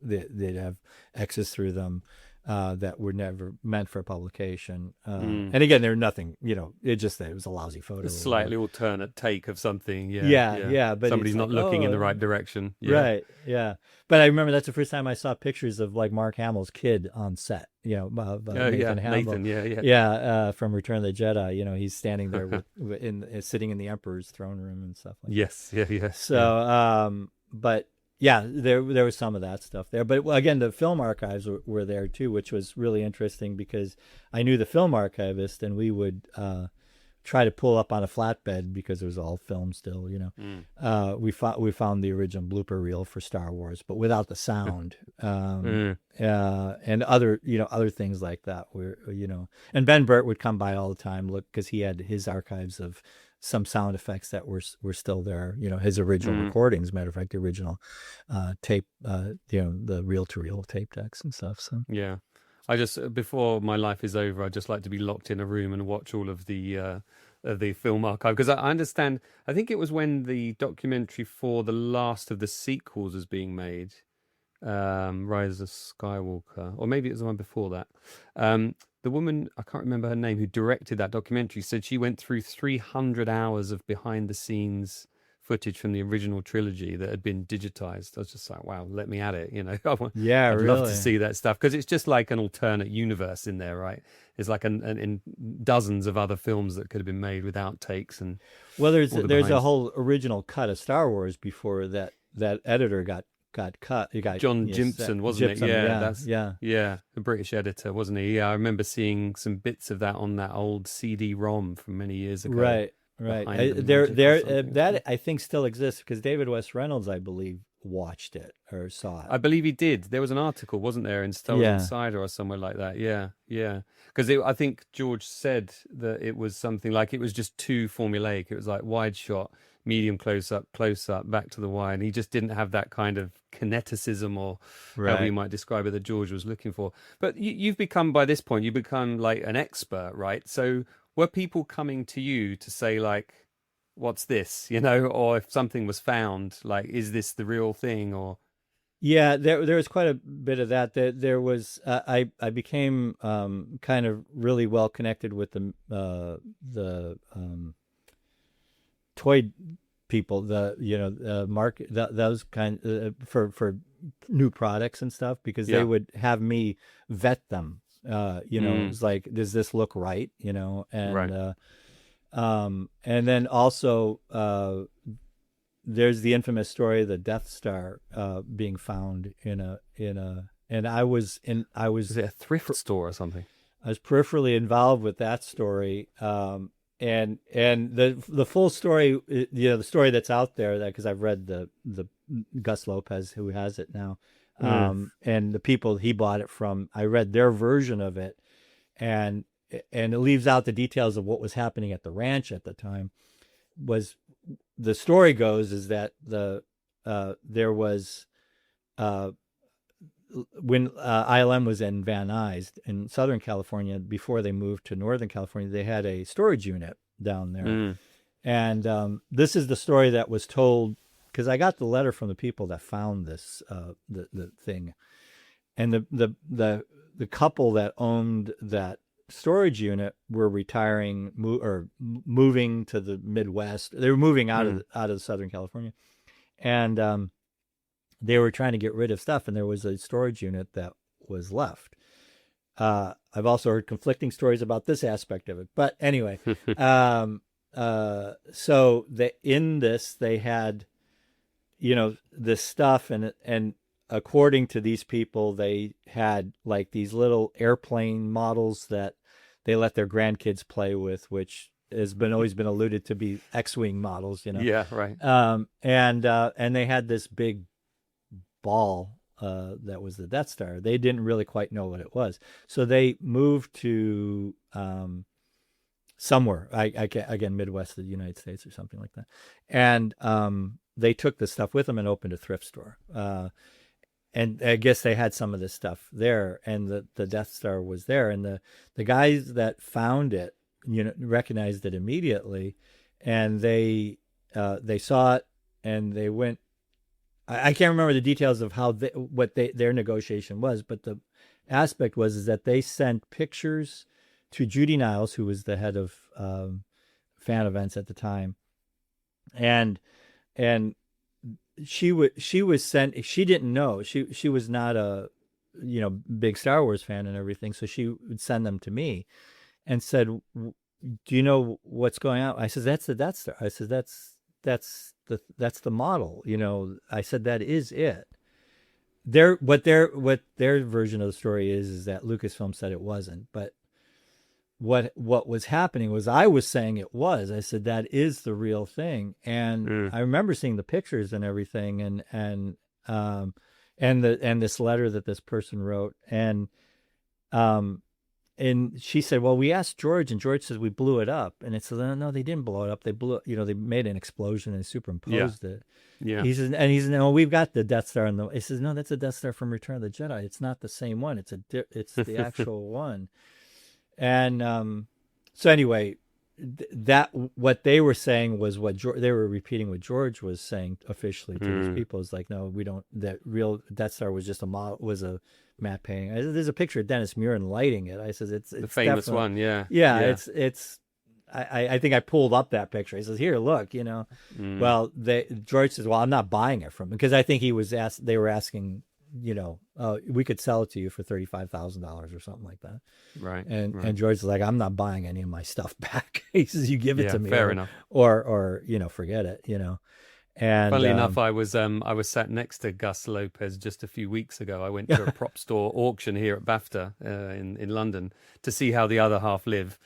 they'd have X's through them that were never meant for publication. And again, they're nothing, it just that it was a lousy photo. A slightly alternate take of something. Yeah. But somebody's not looking in the right direction. Yeah. Right. Yeah. But I remember that's the first time I saw pictures of like Mark Hamill's kid on set, Nathan Hamill. Nathan, Yeah. From Return of the Jedi, he's standing there sitting in the Emperor's throne room and stuff like that. Yes. So, but yeah, there was some of that stuff there. But again, the film archives were there too, which was really interesting because I knew the film archivist, and we would try to pull up on a flatbed because it was all film still. We found the original blooper reel for Star Wars, but without the sound, and other things like that. And Ben Burt would come by all the time, look, because he had his archives of some sound effects that were still there, his original recordings. Matter of fact, the original tape, the reel-to-reel tape decks and stuff. So Yeah. I just, before my life is over, I'd just like to be locked in a room and watch all of the film archive, because I understand, I think it was when the documentary for the last of the sequels was being made, Rise of Skywalker, or maybe it was the one before that. The woman, I can't remember her name, who directed that documentary, said she went through 300 hours of behind the scenes footage from the original trilogy that had been digitized. I was just like, wow, let me at it. I'd love to see that stuff, because it's just like an alternate universe in there, right? It's like in dozens of other films that could have been made without takes. And there's a whole original cut of Star Wars before that editor got cut. John Jimpson, wasn't it? Yeah, a British editor, wasn't he? Yeah, I remember seeing some bits of that on that old CD-ROM from many years ago. Right. That I think still exists because David West Reynolds, I believe, watched it or saw it. I believe he did. There was an article, wasn't there, in Star Wars Insider or somewhere like that. Yeah. Because I think George said that it was something like it was just too formulaic. It was like wide shot, medium close up, back to the wide, and he just didn't have that kind of kineticism, or however you might describe it, that George was looking for. But you've become, by this point, like an expert, right? So were people coming to you to say, like, what's this, or if something was found, like, is this the real thing? Or yeah, there was quite a bit of that. There was I became kind of really well connected with the toy people, the market, those kind for new products and stuff, because they would have me vet them. It was like, does this look right? And and then also there's the infamous story of the Death Star being found and I was is it a thrift store or something? I was peripherally involved with that story. And the full story, the story that's out there, that because I've read the Gus Lopez, who has it now, and the people he bought it from, I read their version of it, and it leaves out the details of what was happening at the ranch at the time. Was the story goes is that there was when ILM was in Van Nuys in Southern California, before they moved to Northern California, they had a storage unit down there. And this is the story that was told, because I got the letter from the people that found this, the thing. And the couple that owned that storage unit were retiring moving to the Midwest. They were moving out of Southern California, and they were trying to get rid of stuff. And there was a storage unit that was left. I've also heard conflicting stories about this aspect of it, but anyway, so they had, this stuff, and according to these people, they had like these little airplane models that they let their grandkids play with, which has always been alluded to be X-wing models, Yeah, right. And they had this big ball that was the Death Star. They didn't really quite know what it was, so they moved to somewhere, again, Midwest of the United States or something like that, and they took the stuff with them and opened a thrift store. And I guess they had some of this stuff there, and the Death Star was there, and the guys that found it, recognized it immediately, and they saw it, and they went. I can't remember the details of how their negotiation was, but the aspect was that they sent pictures to Judy Niles, who was the head of fan events at the time, and she was sent. She didn't know, she was not a big Star Wars fan and everything, so she would send them to me and said, "Do you know what's going on?" I said, "That's the Death Star." I said, that's the model. I said, that is it. What their version of the story is that Lucasfilm said it wasn't, but what was happening was I was saying it was. I said, that is the real thing. And I remember seeing the pictures and everything, and this letter that this person wrote, and she said, well, we asked George, and George says we blew it up. And it said, no, they didn't blow it up. They they made an explosion and superimposed it. Yeah. He says, no, we've got the Death Star. He says, no, that's a Death Star from Return of the Jedi. It's not the same one. It's the actual one. And so anyway, that what they were saying was they were repeating what George was saying officially to his people. Is like, no, we don't. That real Death Star was just a matte painting. There's a picture of Dennis Muren lighting it. I said, it's the famous one. Yeah. It's. I think I pulled up that picture. He says, here, look. Well, George says, well, I'm not buying it from him, because I think he was asked. They were asking, we could sell it to you for $35,000 or something like that. Right. And George is like, I'm not buying any of my stuff back. He says, you give it to me. Fair enough. Or forget it, And funnily enough, I was sat next to Gus Lopez just a few weeks ago. I went to a prop store auction here at BAFTA in London to see how the other half live.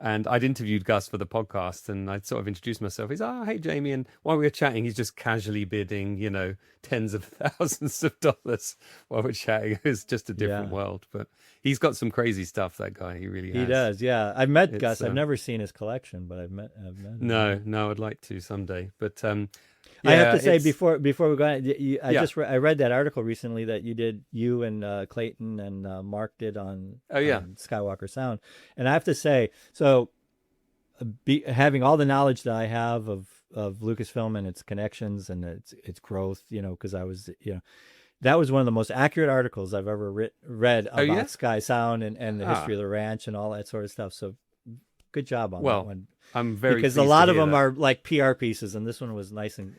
And I'd interviewed Gus for the podcast, and I'd sort of introduced myself. He's, hey, Jamie. And while we were chatting, he's just casually bidding, tens of thousands of dollars while we're chatting. It's just a different world. But he's got some crazy stuff, that guy. He really has. He does, yeah. I've met Gus. I've never seen his collection, but I've met him. No, I'd like to someday. But I have to say, before we go on, I read that article recently that you and Clayton and Mark did on Skywalker Sound, and I have to say, so having all the knowledge that I have of Lucasfilm and its connections and its growth, because I was, that was one of the most accurate articles I've ever read about Sky Sound and the history of the ranch and all that sort of stuff. So good job on that one. I'm very because a lot of them are like PR pieces, and this one was nice and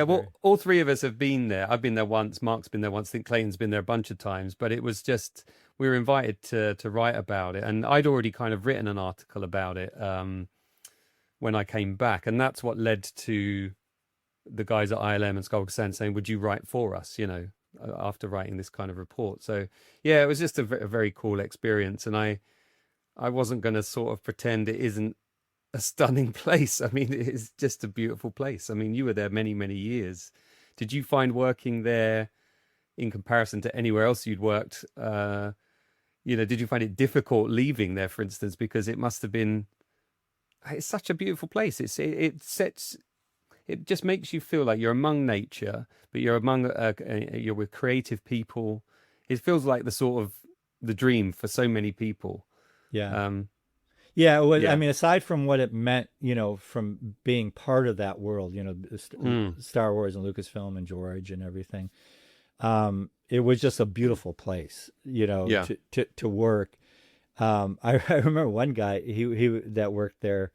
well, all three of us have been there. I've been there once. Mark's been there once. I think Clayton's been there a bunch of times. But it was just, we were invited to write about it, and I'd already kind of written an article about it when I came back, and that's what led to the guys at ILM and Skywalker Sound saying, "Would you write for us?" After writing this kind of report. So yeah, it was just a very cool experience, and I wasn't going to sort of pretend it isn't a stunning place. I mean, it is just a beautiful place. I mean, you were there many, many years. Did you find working there, in comparison to anywhere else you'd worked, did you find it difficult leaving there, for instance? Because it must have been, it's such a beautiful place. It just makes you feel like you're among nature, but you're you're with creative people. It feels like the dream for so many people. Yeah. I mean, aside from what it meant, from being part of that world, Star Wars and Lucasfilm and George and everything, it was just a beautiful place, to work. I remember one guy he that worked there.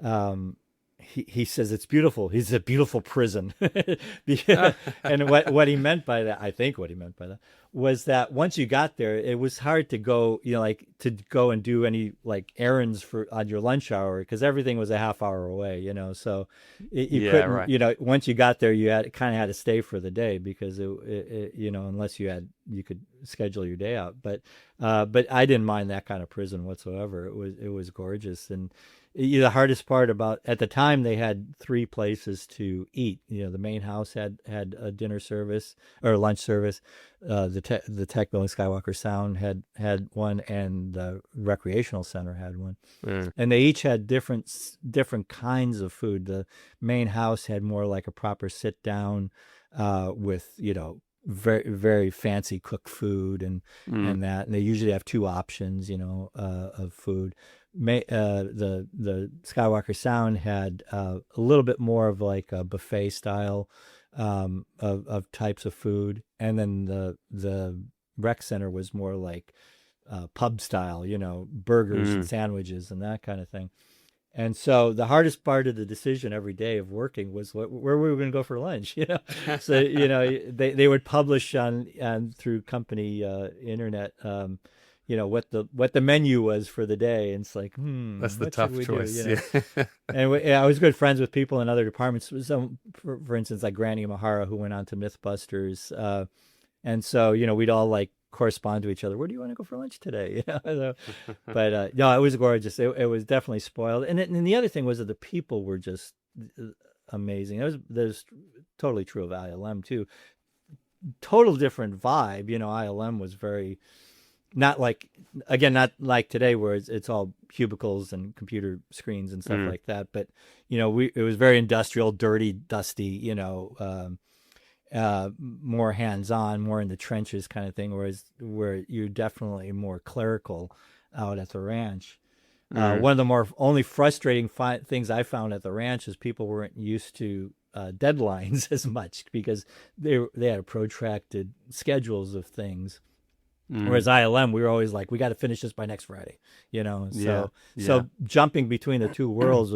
Um, he says it's beautiful. He's a beautiful prison. And what he meant by that, I think what he meant by that was that once you got there, it was hard to go, like to go and do any like errands for on your lunch hour because everything was a half hour away, So you Yeah, couldn't, right. once you got there, you kind of had to stay for the day because unless you could schedule your day out. But I didn't mind that kind of prison whatsoever. It was gorgeous. And the hardest part about at the time they had three places to eat. The main house had a dinner service or lunch service. The Tech Building Skywalker Sound had one, and the recreational center had one. Mm. And they each had different kinds of food. The main house had more like a proper sit down with very very fancy cooked food and that. And they usually have two options of food. The Skywalker Sound had a little bit more of like a buffet style of types of food, and then the rec center was more like pub style, burgers and sandwiches and that kind of thing. And so the hardest part of the decision every day of working was where we were going to go for lunch. So they would publish on through company internet. What the menu was for the day, and it's like, That's the what tough should we choice. do? Yeah. And I was good friends with people in other departments. For instance, like Granny Mahara, who went on to MythBusters, and so we'd all like correspond to each other. Where do you want to go for lunch today? But no, it was gorgeous. It was definitely spoiled, and the other thing was that the people were just amazing. There's totally true of ILM too. Total different vibe. ILM was very. Not like today where it's all cubicles and computer screens and stuff like that. But, it was very industrial, dirty, dusty, more hands-on, more in the trenches kind of thing, where you're definitely more clerical out at the ranch. One of the more only frustrating things I found at the ranch is people weren't used to deadlines as much because they had protracted schedules of things. Whereas ILM, we were always like, we got to finish this by next Friday, So jumping between the two worlds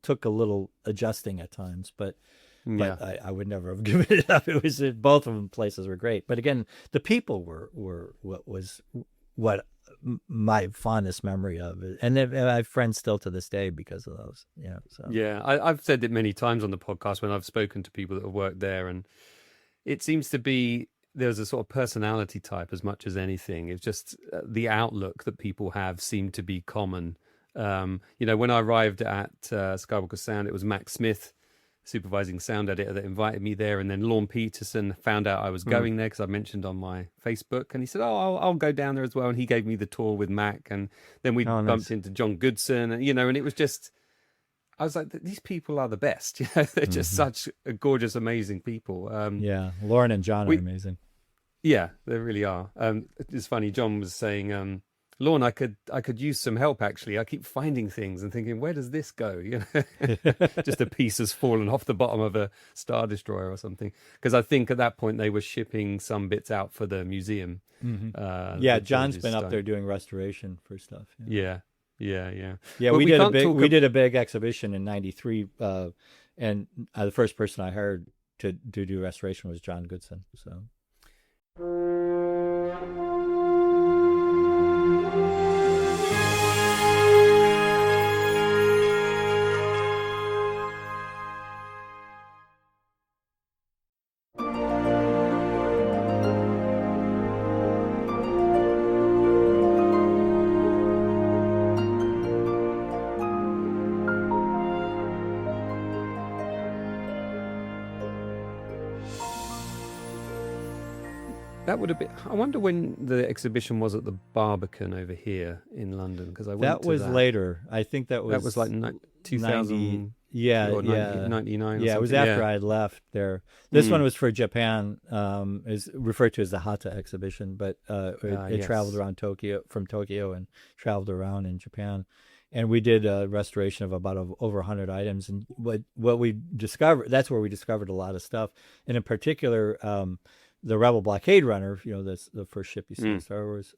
took a little adjusting at times, but I would never have given it up. It was both of them places were great, but again, the people were what my fondest memory of it, and I have friends still to this day because of those. So Yeah, I've said it many times on the podcast when I've spoken to people that have worked there, and it seems to be. There's a sort of personality type as much as anything. It's just the outlook that people have seemed to be common. When I arrived at Skywalker Sound, it was Max Smith, supervising sound editor, that invited me there. And then Lorne Peterson found out I was going there because I mentioned on my Facebook. And he said, oh, I'll go down there as well. And he gave me the tour with Mac. And then we bumped into John Goodson, and it was just... I was like, these people are the best. They're just such gorgeous, amazing people. Lauren and John are amazing. Yeah, they really are. It's funny. John was saying, Lauren, I could use some help. Actually, I keep finding things and thinking, where does this go? Just a piece has fallen off the bottom of a Star Destroyer or something. Because I think at that point they were shipping some bits out for the museum. John's been up there doing restoration for stuff. Yeah. Well, we did a big exhibition in '93, and the first person I hired to do restoration was John Goodson. So. That would have been. I wonder when the exhibition was at the Barbican over here in London, because I went. That was later. I think that was like 2000. 99. Yeah, it was after I had left there. This one was for Japan. Is referred to as the Hata exhibition, but it traveled around from Tokyo, and traveled around in Japan. And we did a restoration of about over 100 items. And what we discovered, that's where we discovered a lot of stuff. And in particular, the Rebel Blockade Runner, that's the first ship you see in Star Wars.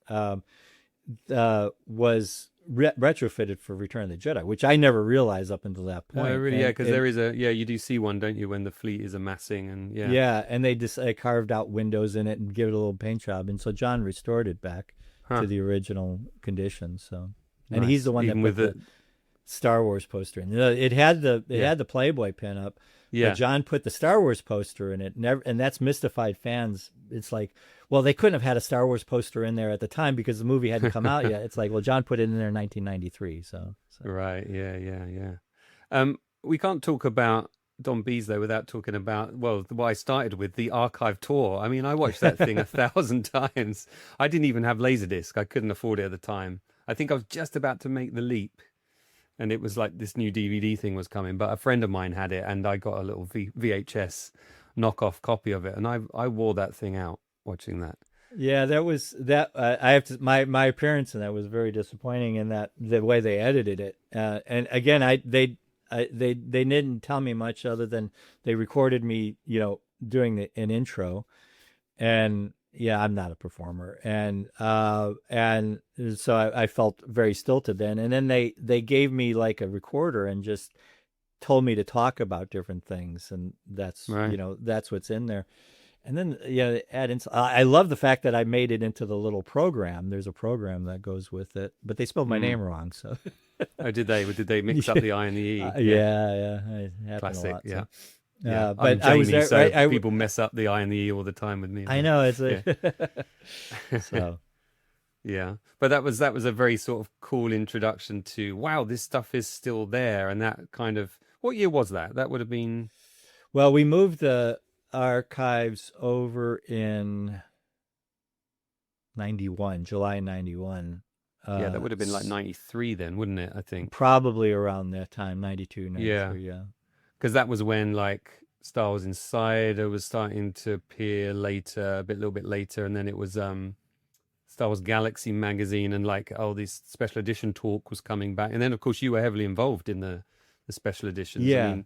was retrofitted for Return of the Jedi, which I never realized up until that point. Oh, really? Yeah, because there is you do see one, don't you, when the fleet is amassing, and yeah, and they just carved out windows in it and give it a little paint job, and so John restored it back to the original condition. So, and he's the one that put the Star Wars poster in. It had the Playboy pinup. Yeah, but John put the Star Wars poster in it, and that's mystified fans. It's like, well, they couldn't have had a Star Wars poster in there at the time because the movie hadn't come out yet. It's like, well, John put it in there in 1993. So. Right, yeah. We can't talk about Don Bies though without talking about, well, what I started with, the archive tour. I mean, I watched that thing 1,000 times. I didn't even have Laserdisc. I couldn't afford it at the time. I think I was just about to make the leap. And it was like this new DVD thing was coming, but a friend of mine had it, and I got a little VHS knockoff copy of it, and I wore that thing out watching that. Yeah, that was that. I have to my appearance in that was very disappointing in that the way they edited it. And again, they didn't tell me much other than they recorded me, doing an intro, and. Yeah, I'm not a performer, and so I felt very stilted then. And then they gave me like a recorder and just told me to talk about different things, and that's right. That's what's in there. And then add in. I love the fact that I made it into the little program. There's a program that goes with it, but they spelled my name wrong. So, oh, did they? Did they mix up the I and the E? Yeah. It happened classic. A lot, yeah. So. Yeah, but Jamie, I was there. So people mess up the I and the E all the time with me. I know it's so. Yeah, but that was a very sort of cool introduction to, wow, this stuff is still there, and that kind of, what year was that? That would have been. Well, we moved the archives over in 91, July 91. Yeah, that would have been like 93 then, wouldn't it? I think probably around that time, 92, 93. Yeah. Because that was when like Star Wars Insider was starting to appear later, a little bit later, and then it was Star Wars Galaxy magazine, and like this special edition talk was coming back, and then of course you were heavily involved in the special editions. Yeah,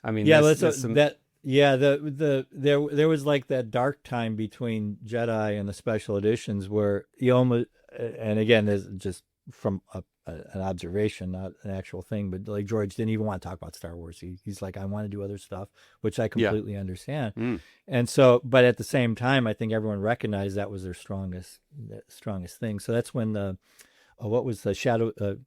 I mean, yeah, there's some... that. Yeah, there was like that dark time between Jedi and the special editions where you almost, and again, there's just from an observation, not an actual thing, but like George didn't even want to talk about Star Wars. He's like, I want to do other stuff, which I completely understand. And so, but at the same time, I think everyone recognized that was their strongest thing. So that's when what was the Shadows of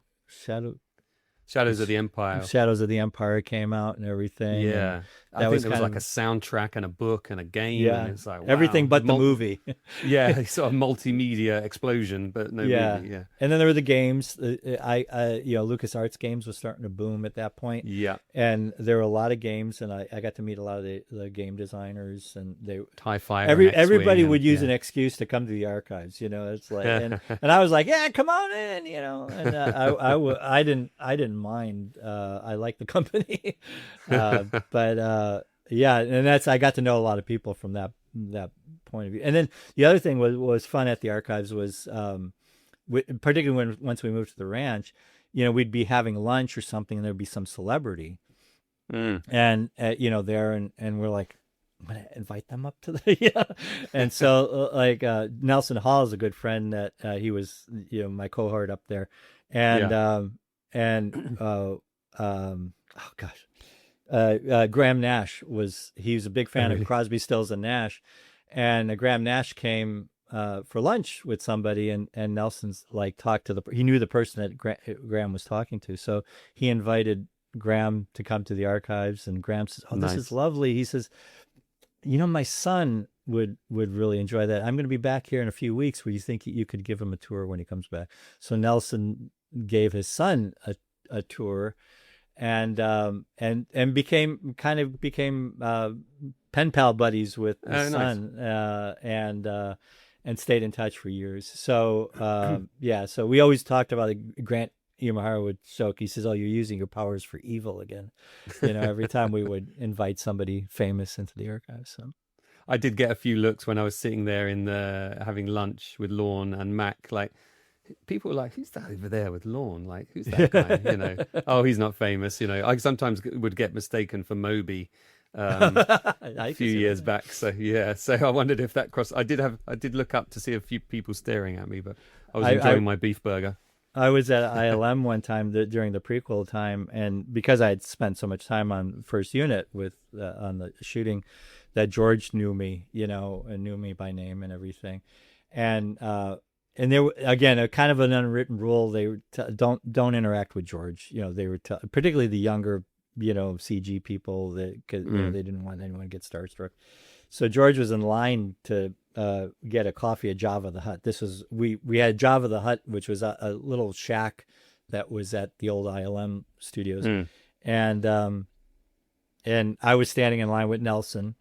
the Empire. Shadows of the Empire came out and everything. Yeah. I think there was like a soundtrack and a book and a game. Yeah. And it's like, wow. Everything but the movie. Yeah. Sort of multimedia explosion, but no movie. Yeah. And then there were the games. LucasArts games was starting to boom at that point. Yeah. And there were a lot of games, and I got to meet a lot of the game designers, and they TIE Fighter. Everybody would use an excuse to come to the archives. It's like, and I was like, yeah, come on in. And I didn't mind. I like the company, but and I got to know a lot of people from that point of view. And then the other thing was fun at the archives was, particularly once we moved to the ranch, we'd be having lunch or something, and there'd be some celebrity, and there, and we're like, I'm gonna invite them up to the and so Nelson Hall is a good friend that he was my cohort up there, and Graham Nash was a big fan of Crosby, Stills and Nash, and Graham Nash came for lunch with somebody, and Nelson's like talked to he knew the person that Graham was talking to, so he invited Graham to come to the archives, and Graham says, "Oh, nice. This is lovely." He says, "My son would really enjoy that. I'm going to be back here in a few weeks. Would you think you could give him a tour when he comes back?" So Nelson gave his son a tour, and became pen pal buddies with his son, and stayed in touch for years. So so we always talked about Grant Imahara would joke. He says, "Oh, you're using your powers for evil again." Every time we would invite somebody famous into the archives. So I did get a few looks when I was sitting there having lunch with Lorne and Mac. Like, people were like, "Who's that over there with Lorne? Like, who's that guy?" Oh, he's not famous. I sometimes would get mistaken for Moby, A few years back. So yeah, so I wondered if that crossed. I did look up to see a few people staring at me, but I was enjoying my beef burger. I was at ILM one time during the prequel time, and because I had spent so much time on first unit with on the shooting, that George knew me, and knew me by name and everything, and there again a kind of an unwritten rule: they don't interact with George. They were particularly the younger, CG people that they didn't want anyone to get starstruck. So George was in line to get a coffee at Jabba the Hutt. This was we had Jabba the Hutt, which was a little shack that was at the old ILM studios, and I was standing in line with Nelson,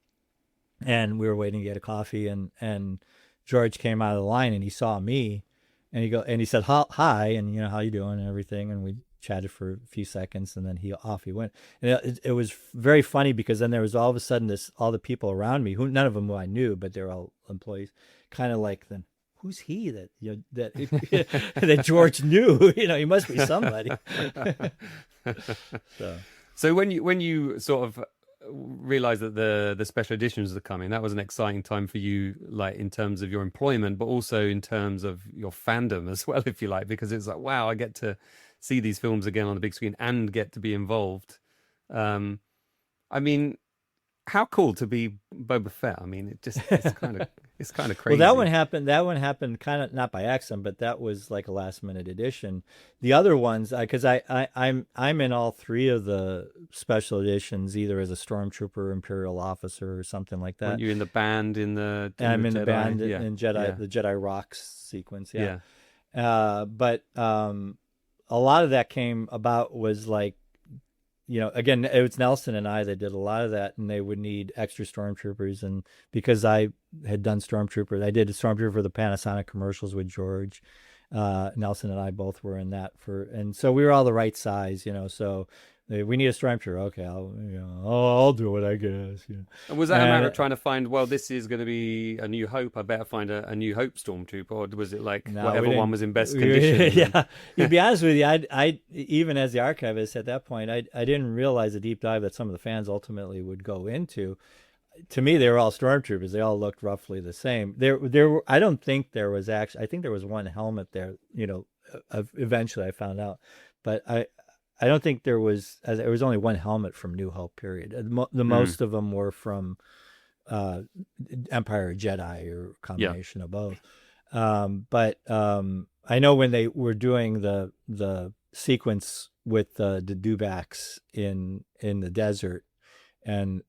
and we were waiting to get a coffee, and George came out of the line and he saw me, and he said hi, and how you doing and everything, and we chatted for a few seconds, and then he went. And it was very funny because then there was all of a sudden all the people around me, none of them who I knew, but they're all employees, kind of like, then who's he that that George knew? He must be somebody. So when you sort of realized that the special editions are coming, that was an exciting time for you, like in terms of your employment, but also in terms of your fandom as well, if you like, because it's like, wow, I get to see these films again on the big screen and get to be involved. I mean, how cool to be Boba Fett. I mean, it's kind of crazy. Well, that one happened kind of not by accident, but that was like a last minute addition. The other ones, because I'm in all three of the special editions, either as a stormtrooper, imperial officer, or something like that. Weren't you in the band I'm in the band in Jedi, the Jedi Rocks sequence. Yeah. But a lot of that came about was like, again, it was Nelson and I that did a lot of that, and they would need extra stormtroopers. And because I had done stormtroopers, I did a stormtrooper for the Panasonic commercials with George. Nelson and I both were in that and so we were all the right size, so we need a stormtrooper. Okay, I'll do it, I guess. And was that a matter of trying to find, well, this is going to be a New Hope, I better find a New Hope stormtrooper, or was it like whatever one was in best condition? Yeah, to be honest with you, I even as the archivist at that point, I didn't realize the deep dive that some of the fans ultimately would go into. To me, they were all stormtroopers. They all looked roughly the same. There I don't think there was actually. I think there was one helmet there. Eventually I found out, but I don't think there was. There was only one helmet from New Hope. Period. The most of them were from Empire or Jedi, or a combination of both. But I know when they were doing the sequence with the dewbacks in the desert, and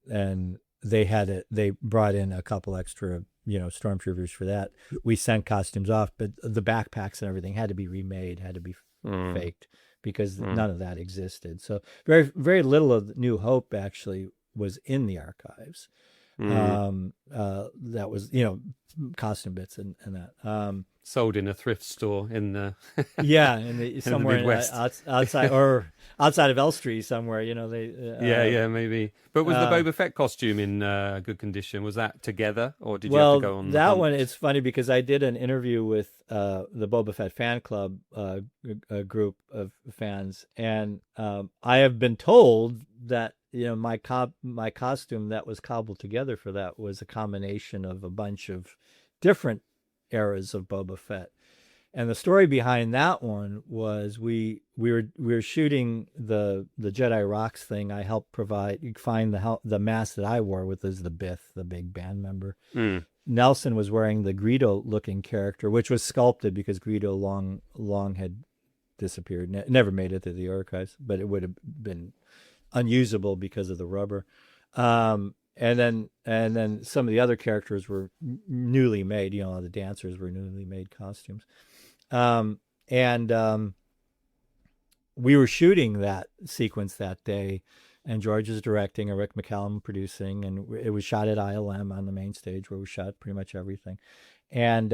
they brought in a couple extra stormtroopers for that. We sent costumes off, but the backpacks and everything had to be remade, had to be faked, because none of that existed. So very, very little of New Hope actually was in the archives. That was, costume bits and that. Sold in a thrift store in the somewhere in the Midwest. Outside or outside of Elstree somewhere. They maybe. But was the Boba Fett costume in good condition? Was that together, or did you have to go on that one? It's funny because I did an interview with the Boba Fett fan club, a group of fans, and I have been told that my costume that was cobbled together for that was a combination of a bunch of different eras of Boba Fett. And the story behind that one was we were shooting the Jedi Rocks thing. I helped find the mask that I wore with is the Bith, the big band member. Nelson was wearing the Greedo looking character, which was sculpted because Greedo long had disappeared, never made it to the archives, but it would have been unusable because of the rubber. And then some of the other characters were newly made. The dancers were newly made costumes. We were shooting that sequence that day, and George was directing and Rick McCallum producing, and it was shot at ILM on the main stage where we shot pretty much everything. And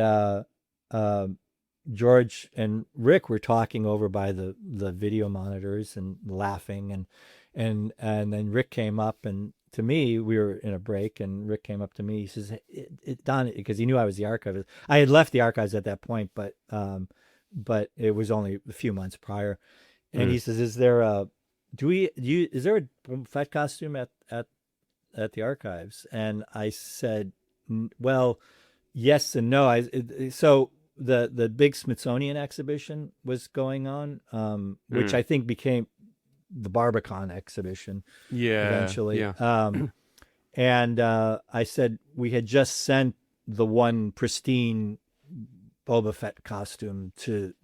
George and Rick were talking over by the video monitors and laughing, and then Rick came up and to me, we were in a break, and Rick came up to me. He says, "Don," because he knew I was the archivist. I had left the archives at that point, but it was only a few months prior. And he says, "Is there a Fett costume at at the archives, and I said, well, yes and no. So the big Smithsonian exhibition was going on, which I think became the Barbican exhibition eventually. Yeah. And I said we had just sent the one pristine Boba Fett costume to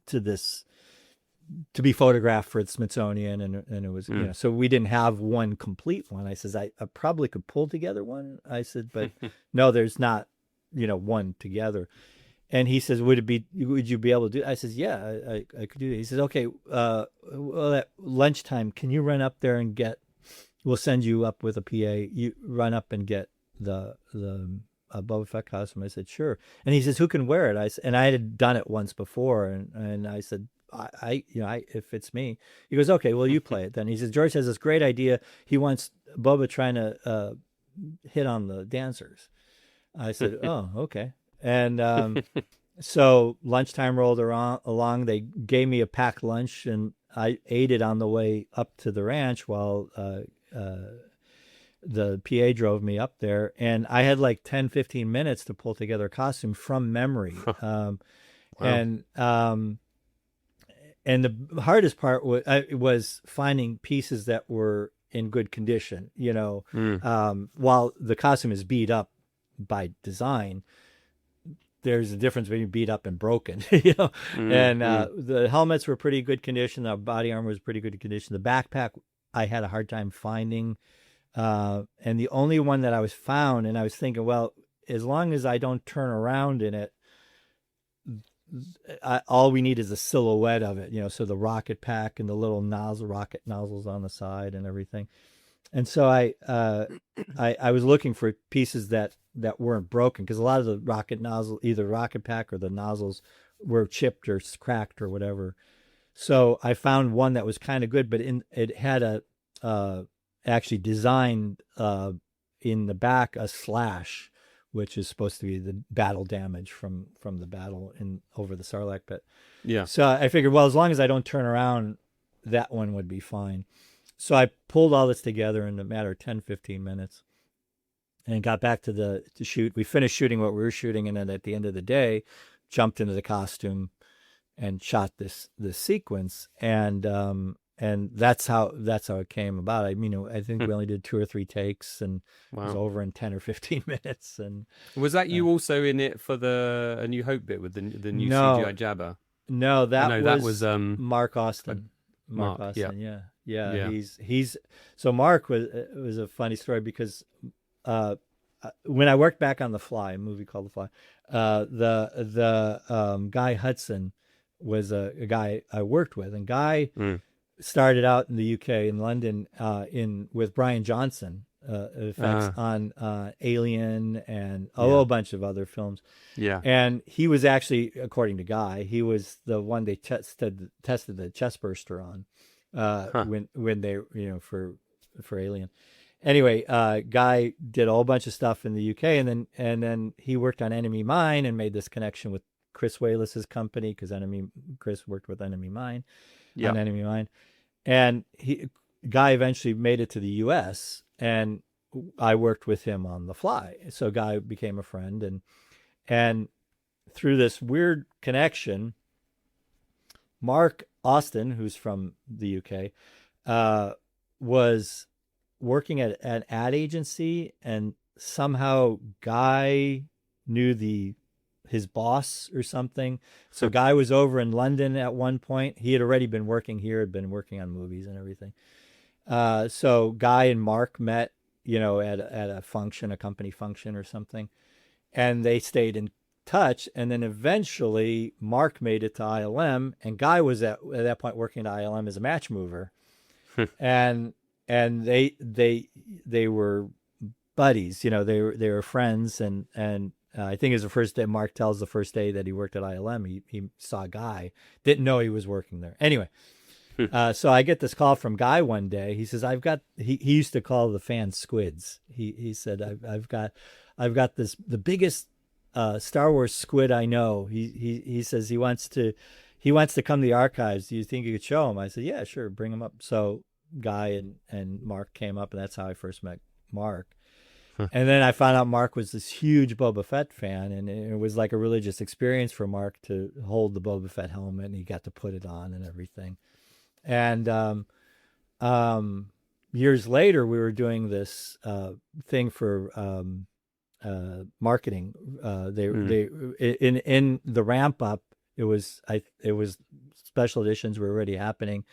this to be photographed for the Smithsonian, and it was so we didn't have one complete one. I says I probably could pull together one. I said, but no, there's not one together. And he says, would you be able to do it? I says, yeah, I could do it. He says, okay, well, at lunchtime, can you run up there and we'll send you up with a PA. You run up and get the Boba Fett costume. I said, sure. And he says, who can wear it? And I had done it once before. And I said, I if it's me. He goes, okay, well, you play it then. He says, George has this great idea. He wants Boba trying to hit on the dancers. I said, oh, okay. And so lunchtime rolled along. They gave me a packed lunch, and I ate it on the way up to the ranch while the PA drove me up there. And I had like 10, 15 minutes to pull together a costume from memory. Wow. And the hardest part was finding pieces that were in good condition, while the costume is beat up by design. There's a difference between beat up and broken, and the helmets were pretty good condition. The body armor was pretty good condition. The backpack I had a hard time finding. And the only one that I was found, and I was thinking, well, as long as I don't turn around in it, all we need is a silhouette of it, so the rocket pack and the little rocket nozzles on the side and everything. And so I was looking for pieces that weren't broken, because a lot of the rocket nozzle, either rocket pack or the nozzles, were chipped or cracked or whatever. So I found one that was kind of good, but it had actually designed in the back a slash, which is supposed to be the battle damage from the battle over the Sarlacc pit. Yeah. So I figured, well, as long as I don't turn around, that one would be fine. So I pulled all this together in a matter of 10, 15 minutes and got back to shoot. We finished shooting what we were shooting, and then at the end of the day, jumped into the costume and shot this sequence. And that's how it came about. I think we only did 2 or 3 takes, and it was over in 10 or 15 minutes. And was that you also in it for the A New Hope bit with the new CGI Jabba? No, that was Mark Austin. Mark Austin, yeah. He's so Mark was a funny story, because when I worked back on The Fly, a movie called The Fly, the Guy Hudson was a guy I worked with, and Guy started out in the UK, in London, with Brian Johnson effects on Alien and a whole bunch of other films. Yeah. And he was actually, according to Guy, he was the one they tested the chest burster on when they, for Alien. Anyway, Guy did a whole bunch of stuff in the UK, and then he worked on Enemy Mine and made this connection with Chris Walas's company, because Chris worked with Enemy Mine on Enemy Mine. And Guy eventually made it to the US, and I worked with him on The Fly. So Guy became a friend, and through this weird connection, Mark Austin, who's from the UK, was working at an ad agency, and somehow Guy knew his boss or something. So Guy was over in London at one point. He had already been working here, had been working on movies and everything. So Guy and Mark met, at a function, a company function or something, and they stayed in touch. And then eventually Mark made it to ILM, and Guy was at that point working at ILM as a match mover. and they were buddies, they were friends, and I think it was the first day. Mark tells the first day that he worked at ILM, he saw Guy, didn't know he was working there. Anyway, so I get this call from Guy one day. He says, he used to call the fans squids. He said, I've got the biggest Star Wars squid I know. He says he wants to come to the archives. Do you think you could show him? I said, yeah, sure, bring him up. So guy, and Mark came up, and that's how I first met Mark. Huh. And then I found out Mark was this huge Boba Fett fan, and it was like a religious experience for Mark to hold the Boba Fett helmet, and he got to put it on and everything. And years later, we were doing this thing for marketing. They in the ramp up, it was special editions were already happening,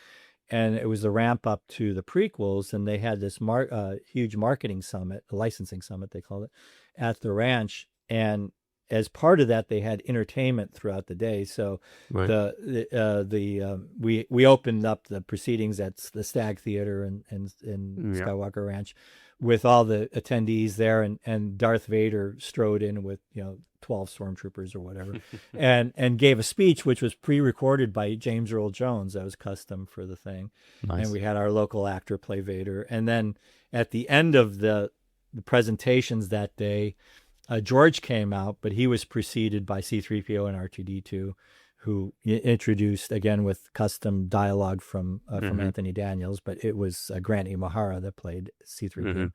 and it was the ramp up to the prequels, and they had this huge marketing summit, a licensing summit they called it, at the ranch. And as part of that, they had entertainment throughout the day. So Right. we opened up the proceedings at the Stag Theater in Yeah. Skywalker Ranch with all the attendees there, and Darth Vader strode in with 12 stormtroopers or whatever, and gave a speech which was pre-recorded by James Earl Jones. That was custom for the thing. Nice. And we had our local actor play Vader. And then at the end of the presentations that day, George came out, but he was preceded by C-3PO and R2-D2, who introduced, again with custom dialogue from Anthony Daniels, but it was Grant Imahara that played C-3PO,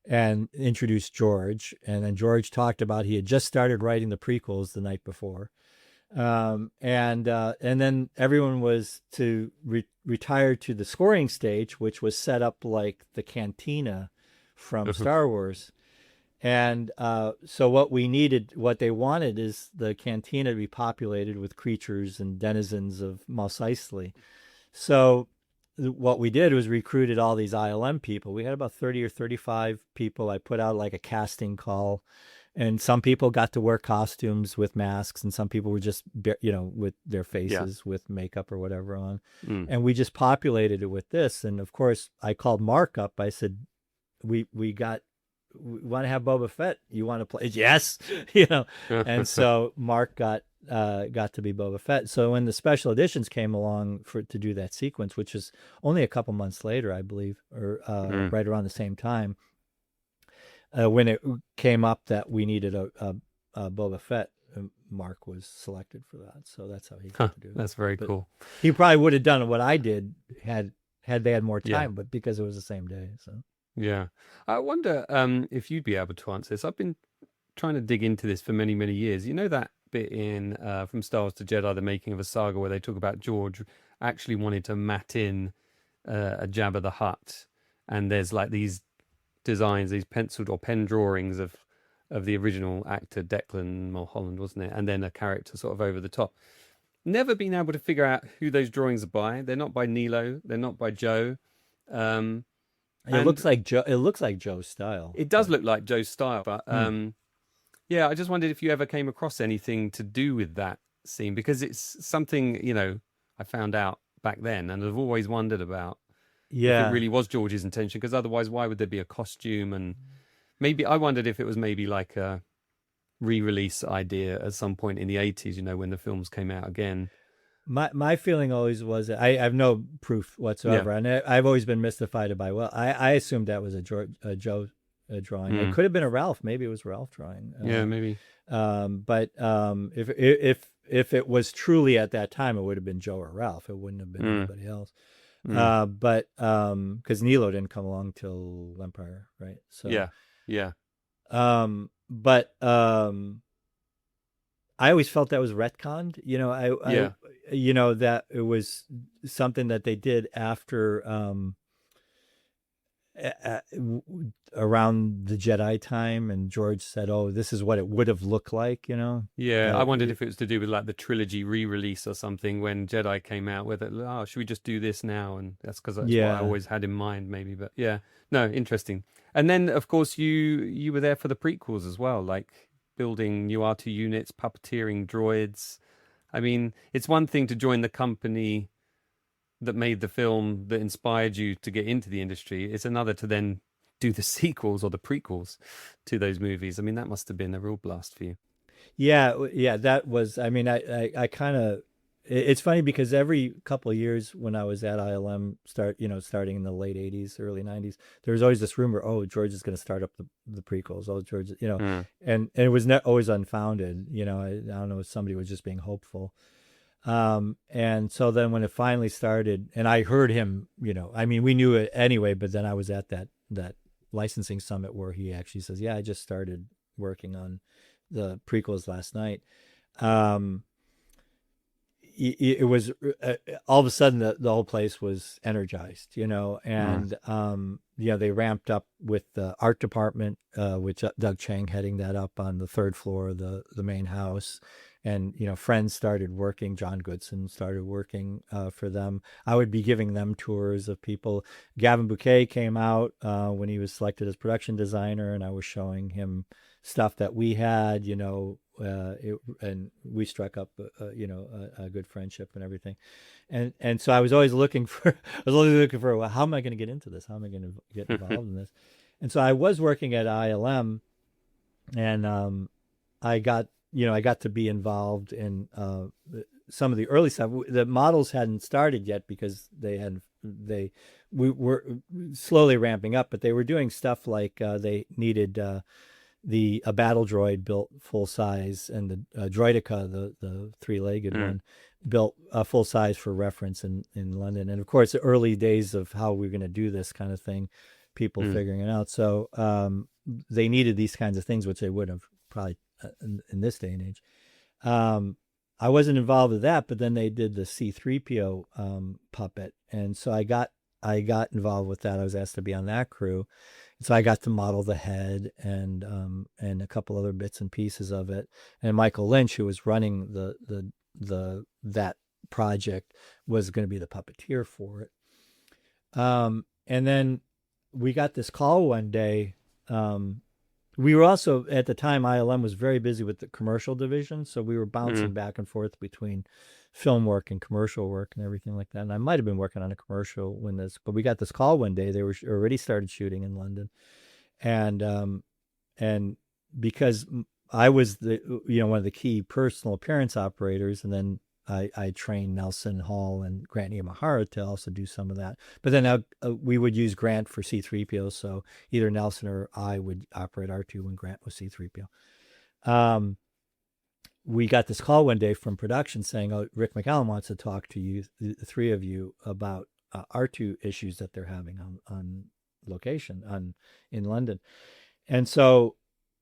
and introduced George. And then George talked about he had just started writing the prequels the night before. And then everyone was to retire to the scoring stage, which was set up like the cantina from Star Wars. And so what they wanted is the cantina to be populated with creatures and denizens of Mos Eisley. So what we did was recruited all these ILM people. We had about 30 or 35 people. I put out like a casting call, and some people got to wear costumes with masks, and some people were just, with their faces with makeup or whatever on. And we just populated it with this. And of course, I called Mark up. I said, we want to have Boba Fett. You want to play? Yes, And so Mark got to be Boba Fett. So when the special editions came along to do that sequence, which is only a couple months later, I believe, or right around the same time, when it came up that we needed a Boba Fett, Mark was selected for that. So that's how he got to do it. That's very cool. He probably would have done what I did had they had more time, but because it was the same day, so. Yeah. I wonder if you'd be able to answer this. I've been trying to dig into this for many, many years. You know that bit in From Star Wars to Jedi, the making of a saga, where they talk about George actually wanted to mat in a Jabba the Hutt, and there's like these designs, these penciled or pen drawings of the original actor Declan Mulholland, wasn't it? And then a character sort of over the top. Never been able to figure out who those drawings are by. They're not by Nilo. They're not by Joe. It looks like Joe. It looks like Joe's style. It does look like Joe's style, but yeah, I just wondered if you ever came across anything to do with that scene, because it's something I found out back then, and I've always wondered about. If it really was George's intention, because otherwise, why would there be a costume? And maybe I wondered if it was maybe like a re-release idea at some point in the 80s, when the films came out again. My feeling always was that I have no proof whatsoever, and I've always been mystified by. Well, I assumed that was a Joe drawing. It could have been a Ralph. Maybe it was Ralph drawing. Maybe. But if it was truly at that time, it would have been Joe or Ralph. It wouldn't have been anybody else. But because Nilo didn't come along till Empire, right? So yeah. But I always felt that was retconned. That it was something that they did after around the Jedi time, and George said, "Oh, this is what it would have looked like," Yeah, I wondered if it was to do with like the trilogy re-release or something when Jedi came out. Whether should we just do this now? And that's because that's what I always had in mind, maybe. But yeah, no, interesting. And then of course you were there for the prequels as well, like building new R2 units, puppeteering droids. I mean, it's one thing to join the company that made the film that inspired you to get into the industry. It's another to then do the sequels or the prequels to those movies. I mean, that must have been a real blast for you. Yeah, that was, I mean, I kind of, it's funny because every couple of years when I was at ILM, starting in the late 80s, early 90s, there was always this rumor, oh, George is going to start up the prequels. Oh, George, and it was always unfounded. I don't know if somebody was just being hopeful. And so then when it finally started, and I heard him, I mean, we knew it anyway, but then I was at that licensing summit where he actually says, yeah, I just started working on the prequels last night. It was all of a sudden the whole place was energized, and they ramped up with the art department, which Doug Chang heading that up on the third floor of the main house. And friends started working. John Goodson started working for them. I would be giving them tours of people. Gavin Bouquet came out when he was selected as production designer, and I was showing him stuff that we had, and we struck up, a good friendship and everything. And so I was always looking for, well, how am I going to get into this? How am I going to get involved in this? And so I was working at ILM, and I got to be involved in some of the early stuff. The models hadn't started yet because we were slowly ramping up, but they were doing stuff like they needed a battle droid built full size, and the Droideka, the three-legged one, built full size for reference in London. And of course, the early days of how we're going to do this kind of thing, people figuring it out. So they needed these kinds of things, which they would have probably in this day and age. I wasn't involved with that, but then they did the C-3PO puppet, and so I got involved with that. I was asked to be on that crew. So I got to model the head and a couple other bits and pieces of it. And Michael Lynch, who was running that project, was going to be the puppeteer for it. And then we got this call one day. We were also, at the time, ILM was very busy with the commercial division, so we were bouncing back and forth between film work and commercial work and everything like that. And I might have been working on a commercial but we got this call one day. They were already started shooting in London, and because I was one of the key personal appearance operators, and then I trained Nelson Hall and Grant Imahara to also do some of that. But then we would use Grant for C-3PO, so either Nelson or I would operate R2 when Grant was C-3PO. We got this call one day from production saying, "Oh, Rick McCallum wants to talk to you, the three of you, about R2 issues that they're having on location in London." And so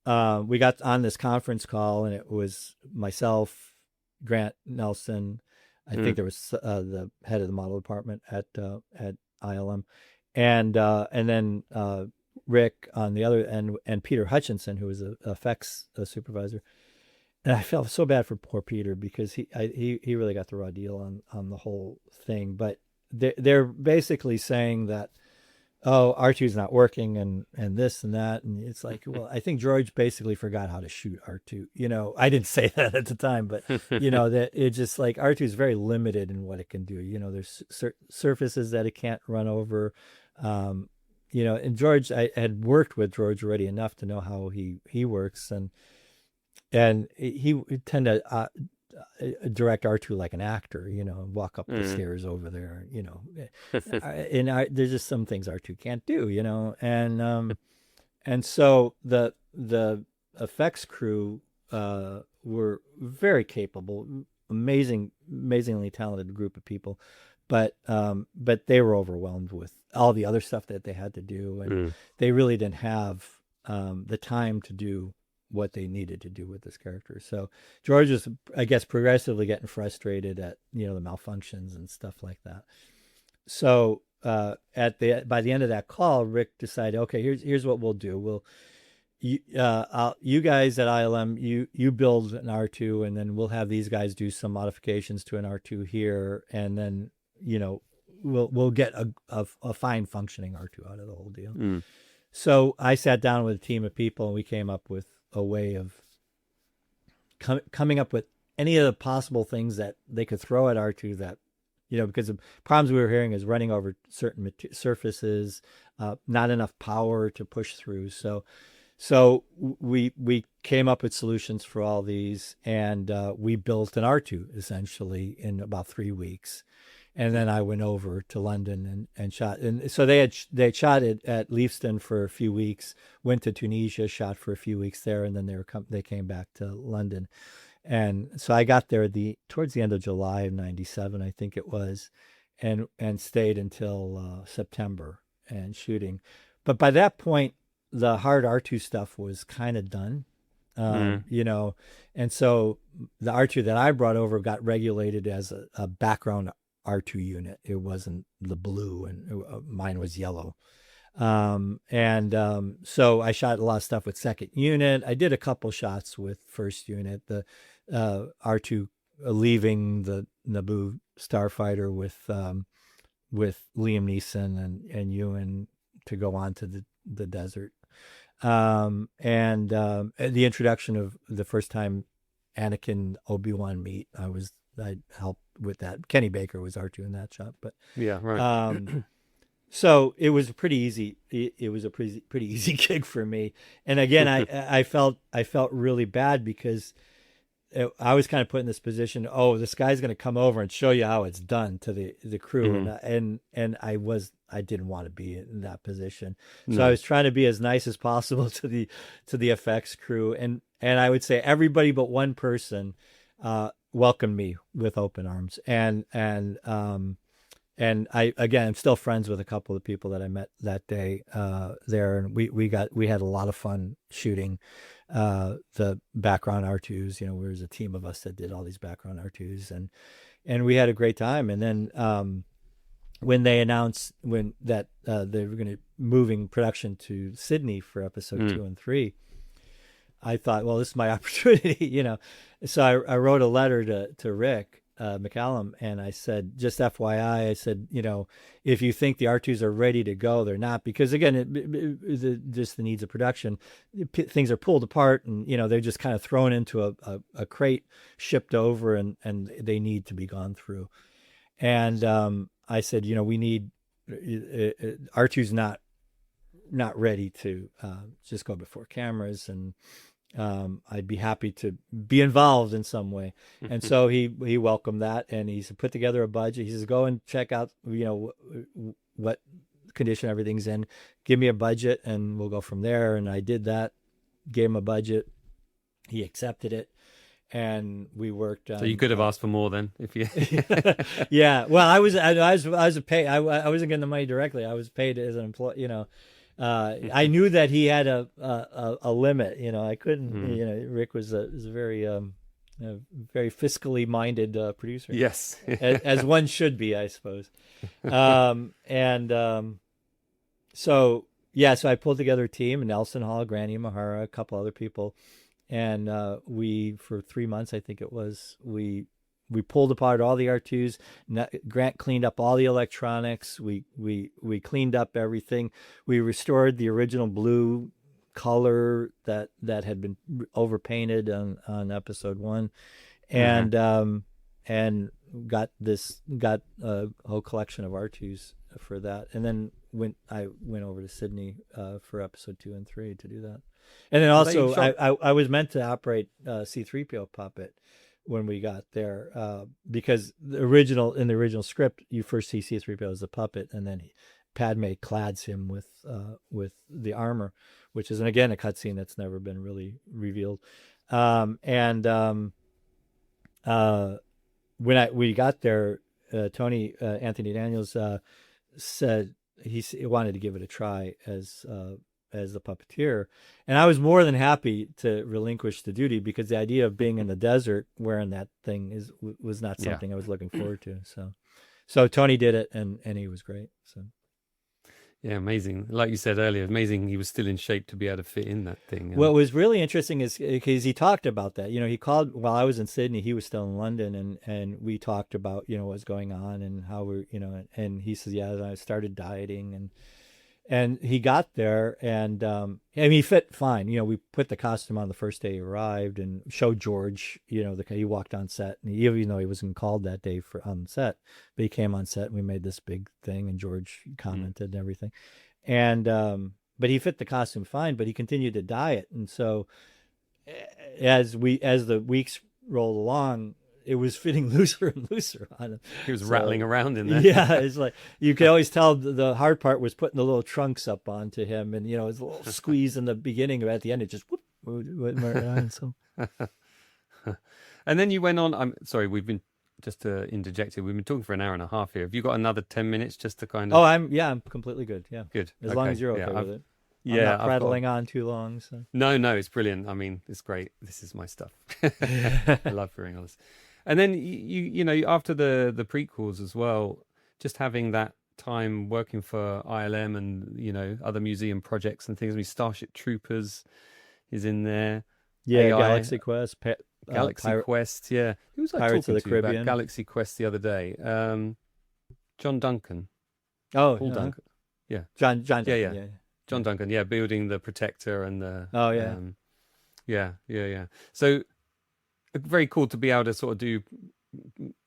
we got on this conference call, and it was myself, Grant, Nelson. I think there was the head of the model department at ILM, and then Rick on the other end, and Peter Hutchinson, who was a effects supervisor. And I felt so bad for poor Peter because he really got the raw deal on the whole thing. But they're basically saying that, oh, R2 is not working and this and that. And it's like, well, I think George basically forgot how to shoot R2. I didn't say that at the time, but, that it's just like R2 is very limited in what it can do. There's surfaces that it can't run over. And George, I had worked with George already enough to know how he works. And he would tend to direct R2 like an actor, and walk up the stairs over there, and there's just some things R2 can't do, and so the effects crew were very capable, amazingly talented group of people, but they were overwhelmed with all the other stuff that they had to do, and they really didn't have the time to do what they needed to do with this character. So George was, I guess, progressively getting frustrated at the malfunctions and stuff like that. So by the end of that call, Rick decided, okay, here's what we'll do. You guys at ILM, you build an R2, and then we'll have these guys do some modifications to an R2 here, and then we'll get a fine functioning R2 out of the whole deal. So I sat down with a team of people, and we came up with a way of coming up with any of the possible things that they could throw at R2 that, because the problems we were hearing is running over certain surfaces, not enough power to push through. So we came up with solutions for all these, and we built an R2 essentially in about 3 weeks. And then I went over to London and shot. And so they shot it at Leavesden for a few weeks, went to Tunisia, shot for a few weeks there, and then they came back to London. And so I got there towards the end of July of '97, I think it was, and stayed until September and shooting. But by that point, the hard R2 stuff was kind of done, you know, and so the R2 that I brought over got regulated as a background R2 unit. It wasn't the blue, and mine was yellow. So I shot a lot of stuff with second unit. I did a couple shots with first unit. The R2 leaving the Naboo starfighter with Liam Neeson and Ewan to go on to the desert. The introduction of the first time Anakin Obi-Wan meet, I helped with that. Kenny Baker was R2 in that shot, but yeah, right. So it was pretty easy. It was a pretty easy gig for me. And again, I felt really bad because I was kind of put in this position. Oh, this guy's going to come over and show you how it's done to the crew, and I didn't want to be in that position. So I was trying to be as nice as possible to the effects crew, and I would say everybody but one person welcomed me with open arms, and I'm still friends with a couple of people that I met that day there, and we had a lot of fun shooting the background R2s. You know, there was a team of us that did all these background R2s, and we had a great time. And then when they announced that they were going to moving production to Sydney for episode 2 and 3, I thought, well, this is my opportunity, you know. So I wrote a letter to Rick McCallum, and I said, just FYI, I said, you know, if you think the R2s are ready to go, they're not, because again, just the needs of production, things are pulled apart, and you know, they're just kind of thrown into a crate, shipped over, and they need to be gone through. And I said, you know, we need R2's not ready to just go before cameras, and I'd be happy to be involved in some way. And so he welcomed that, and he put together a budget. He says, go and check out, you know, what condition everything's in. Give me a budget and we'll go from there. And I did that, gave him a budget. He accepted it. And we worked. So you could have asked for more then, if you. Yeah. Well, I was paid. I wasn't getting the money directly. I was paid as an employee, you know. I knew that he had a limit, you know. I couldn't, you know. Rick was a very very fiscally minded producer. Yes, as one should be, I suppose. So I pulled together a team: Nelson Hall, Granny Mahara, a couple other people, and we, for 3 months, I think it was, we pulled apart all the R2s. Grant cleaned up all the electronics. We cleaned up everything. We restored the original blue color that had been overpainted on episode 1, and got a whole collection of R2s for that. And then I went over to Sydney for episode 2 and 3 to do that. And then also I was meant to operate C-3PO puppet when we got there, because in the original script, you first see C-3PO as a puppet, and then Padme clads him with the armor, which is, again, a cutscene that's never been really revealed. When we got there, Tony Anthony Daniels said he wanted to give it a try as the puppeteer, and I was more than happy to relinquish the duty, because the idea of being in the desert wearing that thing was not something I was looking forward to. So Tony did it, and he was great. So yeah, amazing. Like you said earlier, amazing he was still in shape to be able to fit in that thing. What was really interesting is because he talked about that. You know, he called while I was in Sydney. He was still in London, and we talked about, you know, what's going on and how we're, you know, and he says, yeah, I started dieting, and he got there, and I mean, he fit fine. You know, we put the costume on the first day he arrived, and showed George, you know, he walked on set, and even though he wasn't called that day on set, but he came on set, and we made this big thing, and George commented and everything. And but he fit the costume fine, but he continued to diet. And so as the weeks rolled along, it was fitting looser and looser on him. He was rattling around in there. Yeah, it's like you could always tell the hard part was putting the little trunks up onto him, and you know, it was a little squeeze in the beginning, but at the end it just whoop, went right on. So And then you went on. I'm sorry, we've been just to interject here. We've been talking for an hour and a half here. Have you got another 10 minutes just to kind of? Oh, I'm completely good. Yeah, Good. as long as you're okay Yeah, with it. I'm yeah, not prattling on too long. So. No, it's brilliant. I mean, it's great. This is my stuff. I love hearing all this. And then you know, after the prequels as well, just having that time working for ILM and you know other museum projects and things. I mean, Starship Troopers is in there. Yeah, AI, Galaxy Quest, Galaxy Quest. Yeah, who was I Pirates of talking the to Caribbean. about Galaxy Quest the other day? John Duncan. Oh, Paul Duncan. Yeah. John. Yeah. John Duncan. Yeah, building the Protector and the. Oh yeah. Yeah. So very cool to be able to sort of do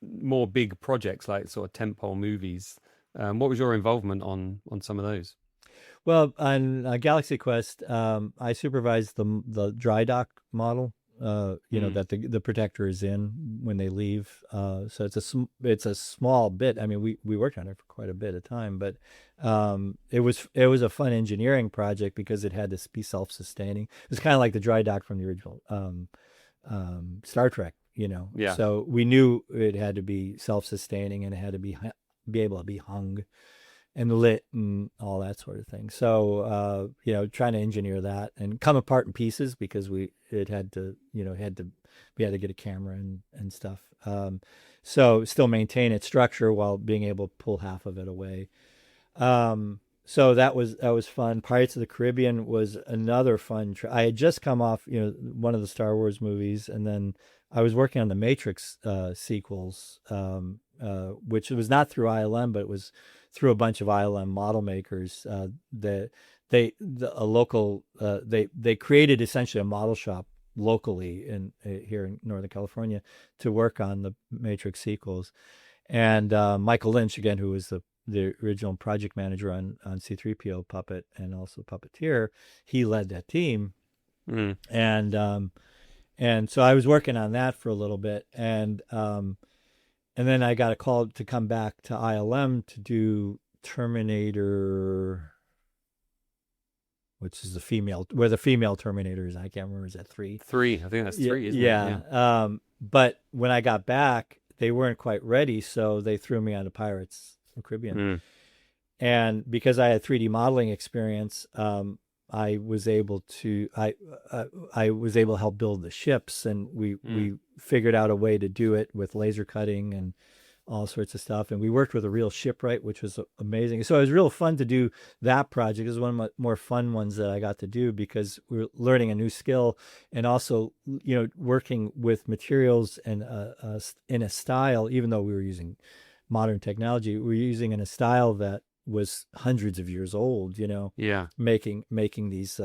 more big projects like sort of tentpole movies. What was your involvement on some of those? Well, on Galaxy Quest, I supervised the dry dock model. You know that the Protector is in when they leave. So it's a small bit. I mean, we worked on it for quite a bit of time, but it was a fun engineering project because it had to be self-sustaining. It was kind of like the dry dock from the original Star Trek. You know, Yeah. So we knew it had to be self-sustaining and it had to be able to be hung and lit and all that sort of thing. So, you know, trying to engineer that and come apart in pieces because we had to get a camera and stuff. So still maintain its structure while being able to pull half of it away. So that was fun. Pirates of the Caribbean was another fun. I had just come off, you know, one of the Star Wars movies, and then I was working on the Matrix sequels, which was not through ILM, but it was through a bunch of ILM model makers. They created essentially a model shop locally here in Northern California to work on the Matrix sequels. And Michael Lynch, again, who was the original project manager on C-3PO Puppet and also Puppeteer, he led that team. And so I was working on that for a little bit, and then I got a call to come back to ILM to do Terminator, which is where the female Terminator is. I can't remember. Is that 3? 3. I think that's 3, isn't it? Yeah. But when I got back, they weren't quite ready, so they threw me onto Pirates of the Caribbean. And because I had 3D modeling experience, I was able to help build the ships, and we figured out a way to do it with laser cutting and all sorts of stuff. And we worked with a real shipwright, which was amazing. So it was real fun to do that project. It was one of my more fun ones that I got to do because we were learning a new skill and also, you know, working with materials and in a style, even though we were using modern technology, we were using in a style that was hundreds of years old, you know, making these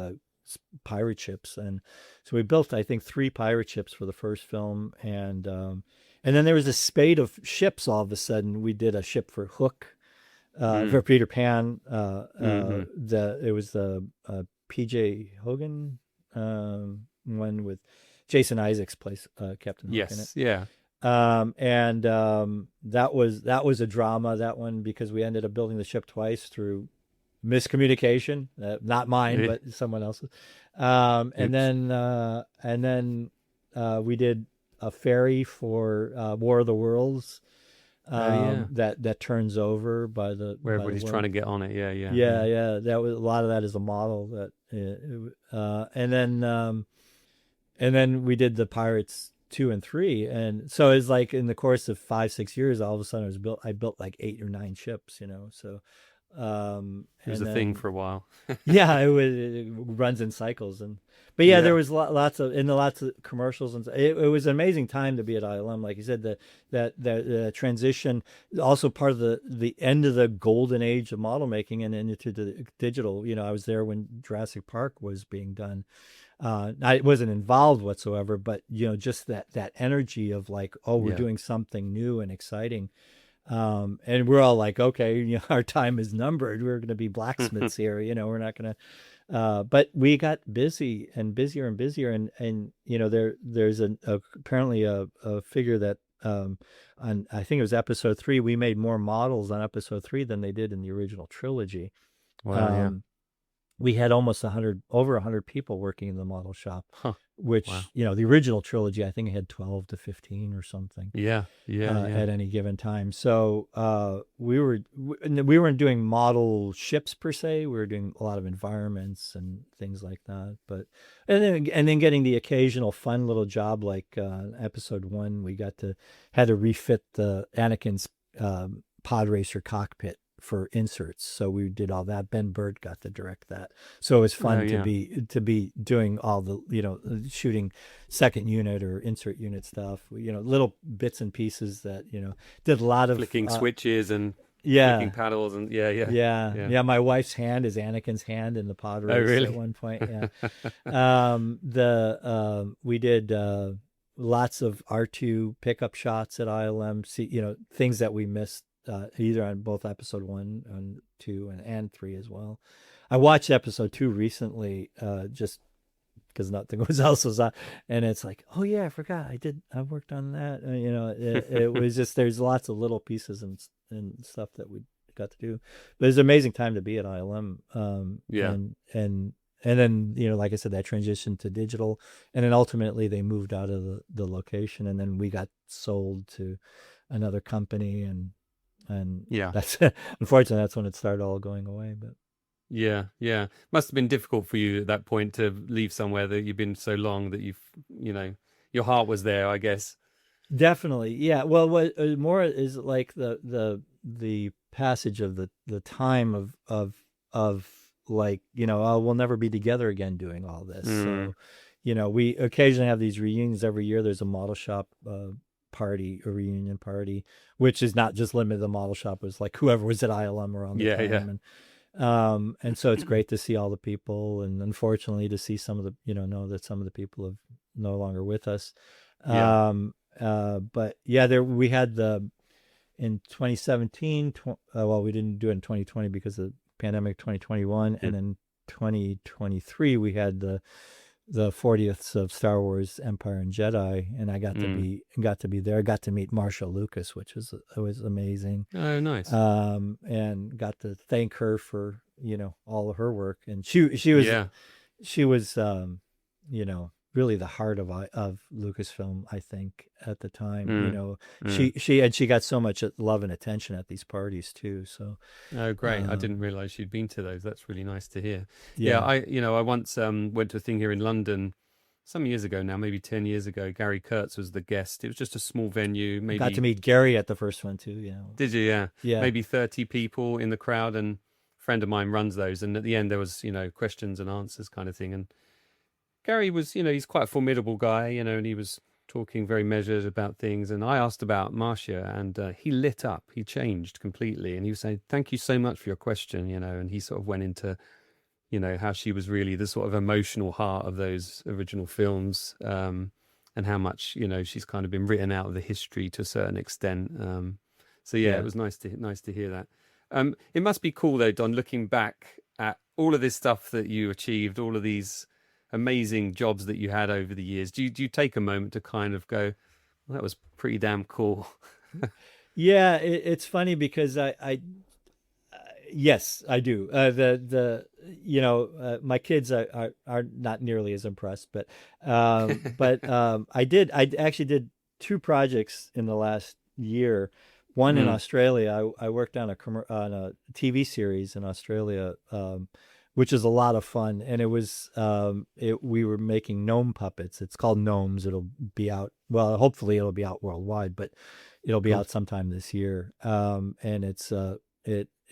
pirate ships. And so we built, I think, 3 pirate ships for the first film. And then there was a spate of ships all of a sudden. We did a ship for Hook, for Peter Pan. It was the PJ Hogan one with Jason Isaacs plays Captain Hook in it. Yeah. That was a drama, that one, because we ended up building the ship twice through miscommunication, not mine, but someone else's. And then we did a ferry for War of the Worlds, that turns over by the where everybody's trying to get on it. Yeah. That was a lot of that is a model that, and then we did the Pirates 2 and 3, and so it's like in the course of 5-6 years, all of a sudden I built like 8 or 9 ships, you know. So it was a thing for a while. Yeah, it runs in cycles. But there was lots of commercials, and it was an amazing time to be at ILM. Like you said, the transition, also part of the end of the golden age of model making and into the digital. You know, I was there when Jurassic Park was being done. I wasn't involved whatsoever, but you know, just that energy of like, oh, we're doing something new and exciting. And we're all like, okay, you know, our time is numbered. We're going to be blacksmiths here. You know, we're not going to, but we got busy and busier and busier. And, you know, there's apparently a figure that, on, I think it was episode 3, we made more models on episode 3 than they did in the original trilogy. Wow. we had almost over 100 people working in the model shop, Huh. Wow. which, the original trilogy, I think it had 12 to 15 or something Yeah. Yeah. Yeah. at any given time. So we weren't doing model ships per se. We were doing a lot of environments and things like that. But and then getting the occasional fun little job like episode 1, we had to refit the Anakin's pod racer cockpit for inserts, so we did all that. Ben Bird got to direct that, so it was Oh, fun to yeah. be doing all the shooting second unit or insert unit stuff, little bits and pieces that did a lot of Flicking switches and flicking yeah paddles and yeah, yeah, yeah. yeah. My wife's hand is Anakin's hand in the pod Oh, race at really? one point. Yeah. The We did lots of R2 pickup shots at ILM. See, things that we missed either on both episode 1 and 2 and 3 as well. I watched episode 2 recently, just because nothing else was on, and it's like, oh yeah, I forgot I worked on that. It was just, there's lots of little pieces and stuff that we got to do, but it's an amazing time to be at ILM. Yeah. And then, like I said, that transition to digital, and then ultimately they moved out of the location, and then we got sold to another company, and Yeah. that's unfortunately that's when it started all going away. But Yeah, yeah. Must have been difficult for you at that point to leave somewhere that you've been so long that your heart was there, I guess. definitely, yeah. Well, what more is like the passage of the time of like, oh, we'll never be together again doing all this. Mm. So, we occasionally have these reunions every year. There's a model shop party, a reunion party, which is not just limited to the model shop. It was like whoever was at ILM around the Yeah, yeah. time, and so it's great to see all the people, and unfortunately to see some of the, know that some of the people have no longer with us. Yeah. But yeah, there we had in 2017. Well, we didn't do it in 2020 because of the pandemic. 2021, Yeah. and then 2023 we had the 40th of Star Wars Empire and Jedi, and I got to be there. I got to meet Marsha Lucas, which was amazing. Oh, nice. And got to thank her for all of her work, and she was really the heart of Lucasfilm, I think, at the time. Mm. She got so much love and attention at these parties too. So Oh, great. I didn't realize you'd been to those. That's really nice to hear. Yeah, yeah, I once went to a thing here in London some years ago now, maybe 10 years ago. Gary Kurtz was the guest. It was just a small venue, got to maybe. meet Gary at the first one too. Did you? Yeah. Yeah. Maybe 30 people in the crowd, and a friend of mine runs those, and at the end there was, questions and answers kind of thing. And Gary was, he's quite a formidable guy, and he was talking very measured about things. And I asked about Marcia, and he lit up. He changed completely, and he was saying, "Thank you so much for your question," and he sort of went into, how she was really the sort of emotional heart of those original films, and how much, she's kind of been written out of the history to a certain extent. So yeah, Yeah. it was nice to hear that. It must be cool though, Don, looking back at all of this stuff that you achieved, all of these amazing jobs that you had over the years. Do you take a moment to kind of go, well, that was pretty damn cool? Yeah, it's funny because yes, I do. My kids are not nearly as impressed, but I actually did two projects in the last year. One in Mm. Australia, I worked on a TV series in Australia, which is a lot of fun, and it was we were making gnome puppets. It's called Gnomes. It'll be out. Well, hopefully it'll be out worldwide, but it'll be Cool. out sometime this year. And it's a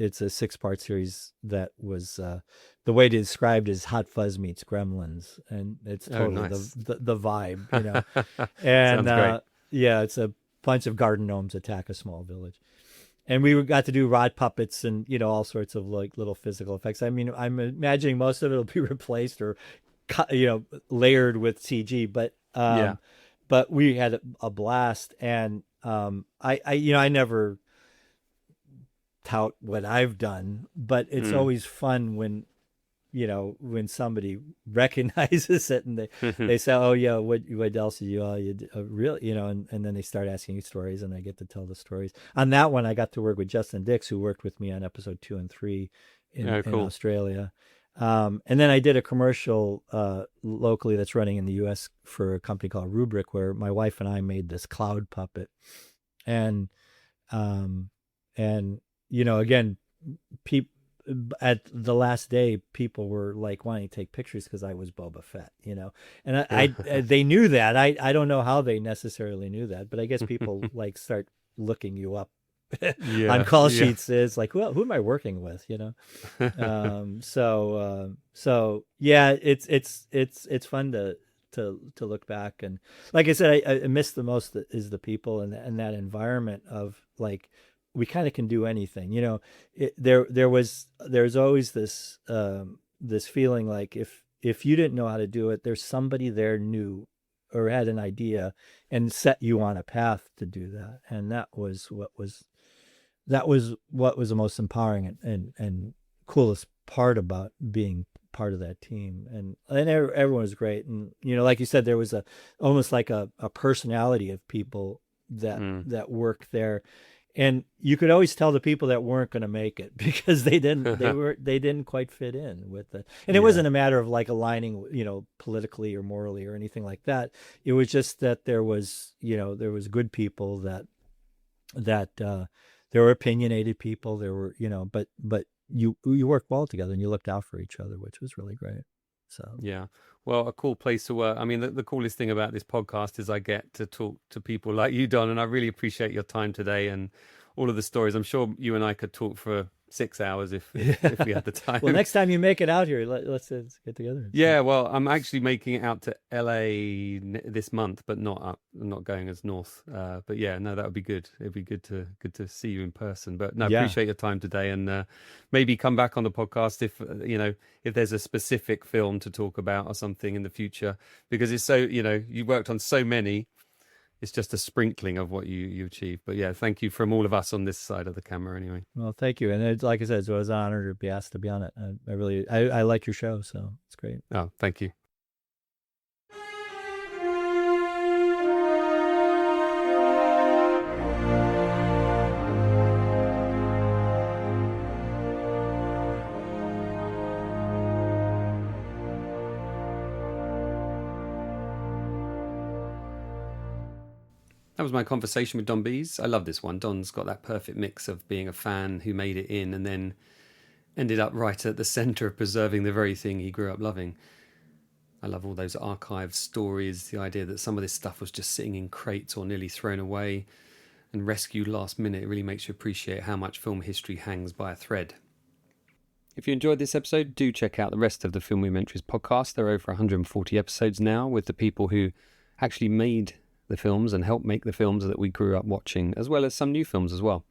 6-part series that was the way to describe it is Hot Fuzz meets Gremlins, and it's Oh, totally nice. the vibe, And Sounds great. yeah, it's a bunch of garden gnomes attack a small village, and we got to do rod puppets and all sorts of like little physical effects. I mean, I'm imagining most of it will be replaced or layered with CG, Yeah. but we had a blast. And I never tout what I've done, but it's Mm. always fun when somebody recognizes it, and they say, "Oh yeah, what else did you? Oh, you really?" And then they start asking you stories, and I get to tell the stories. On that one, I got to work with Justin Dix, who worked with me on episode 2 and 3 in Oh, cool. Australia. And then I did a commercial locally that's running in the U.S. for a company called Rubric, where my wife and I made this cloud puppet, and um, and again, people at the last day, people were like wanting to take pictures because I was Boba Fett, and they knew that. I don't know how they necessarily knew that, but I guess people like start looking you up on call sheets. Is like, well, who am I working with? So yeah, it's fun to look back, and like I said, I miss the most is the people and that environment of like, we kind of can do anything. There's always this this feeling like if you didn't know how to do it, there's somebody there knew or had an idea and set you on a path to do that, and that was what was the most empowering and coolest part about being part of that team. And everyone was great. And, like you said, there was almost like a personality of people that worked there. And you could always tell the people that weren't going to make it because they didn't quite fit in with it. And it wasn't a matter of like aligning, politically or morally or anything like that. It was just that there was good people that there were opinionated people. There were, but you worked well together and you looked out for each other, which was really great. So yeah, well, a cool place to work. I mean, the coolest thing about this podcast is I get to talk to people like you, Don, and I really appreciate your time today and all of the stories. I'm sure you and I could talk for 6 hours if we had the time. Well, next time you make it out here, let's get together. Yeah, well, I'm actually making it out to LA this month, but not going as north. But yeah, no, that would be good. It'd be good to see you in person. But no, appreciate your time today, and maybe come back on the podcast if there's a specific film to talk about or something in the future, because it's so you worked on so many. It's just a sprinkling of what you achieved. But yeah, thank you from all of us on this side of the camera anyway. Well, thank you. And like I said, it was an honor to be asked to be on it. I like your show, so it's great. Oh, thank you. That was my conversation with Don Bies. I love this one. Don's got that perfect mix of being a fan who made it in and then ended up right at the centre of preserving the very thing he grew up loving. I love all those archived stories, the idea that some of this stuff was just sitting in crates or nearly thrown away and rescued last minute. It really makes you appreciate how much film history hangs by a thread. If you enjoyed this episode, do check out the rest of the Filmymentries podcast. There are over 140 episodes now with the people who actually made the films and helped make the films that we grew up watching, as well as some new films as well.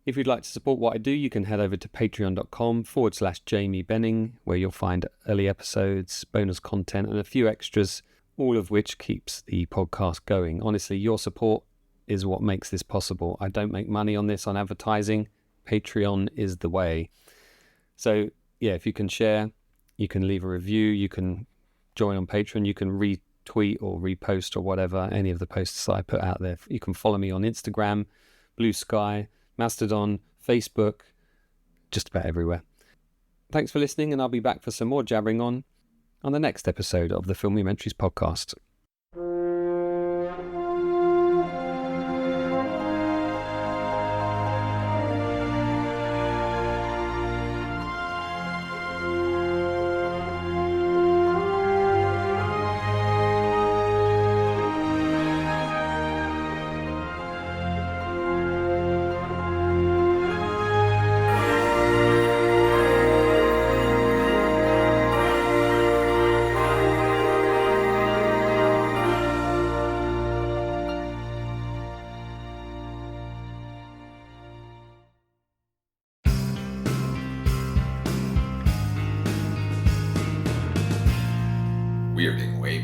If you'd like to support what I do, you can head over to patreon.com/Jamie Benning, where you'll find early episodes, bonus content, and a few extras, all of which keeps the podcast going. Honestly, your support is what makes this possible. I don't make money on this on advertising. Patreon is the way. So yeah, if you can share, you can leave a review, you can join on Patreon, you can retweet or repost or whatever, any of the posts I put out there. You can follow me on Instagram, Blue Sky, Mastodon, Facebook, just about everywhere. Thanks for listening, and I'll be back for some more jabbering on the next episode of the Filmymentries podcast. We are getting way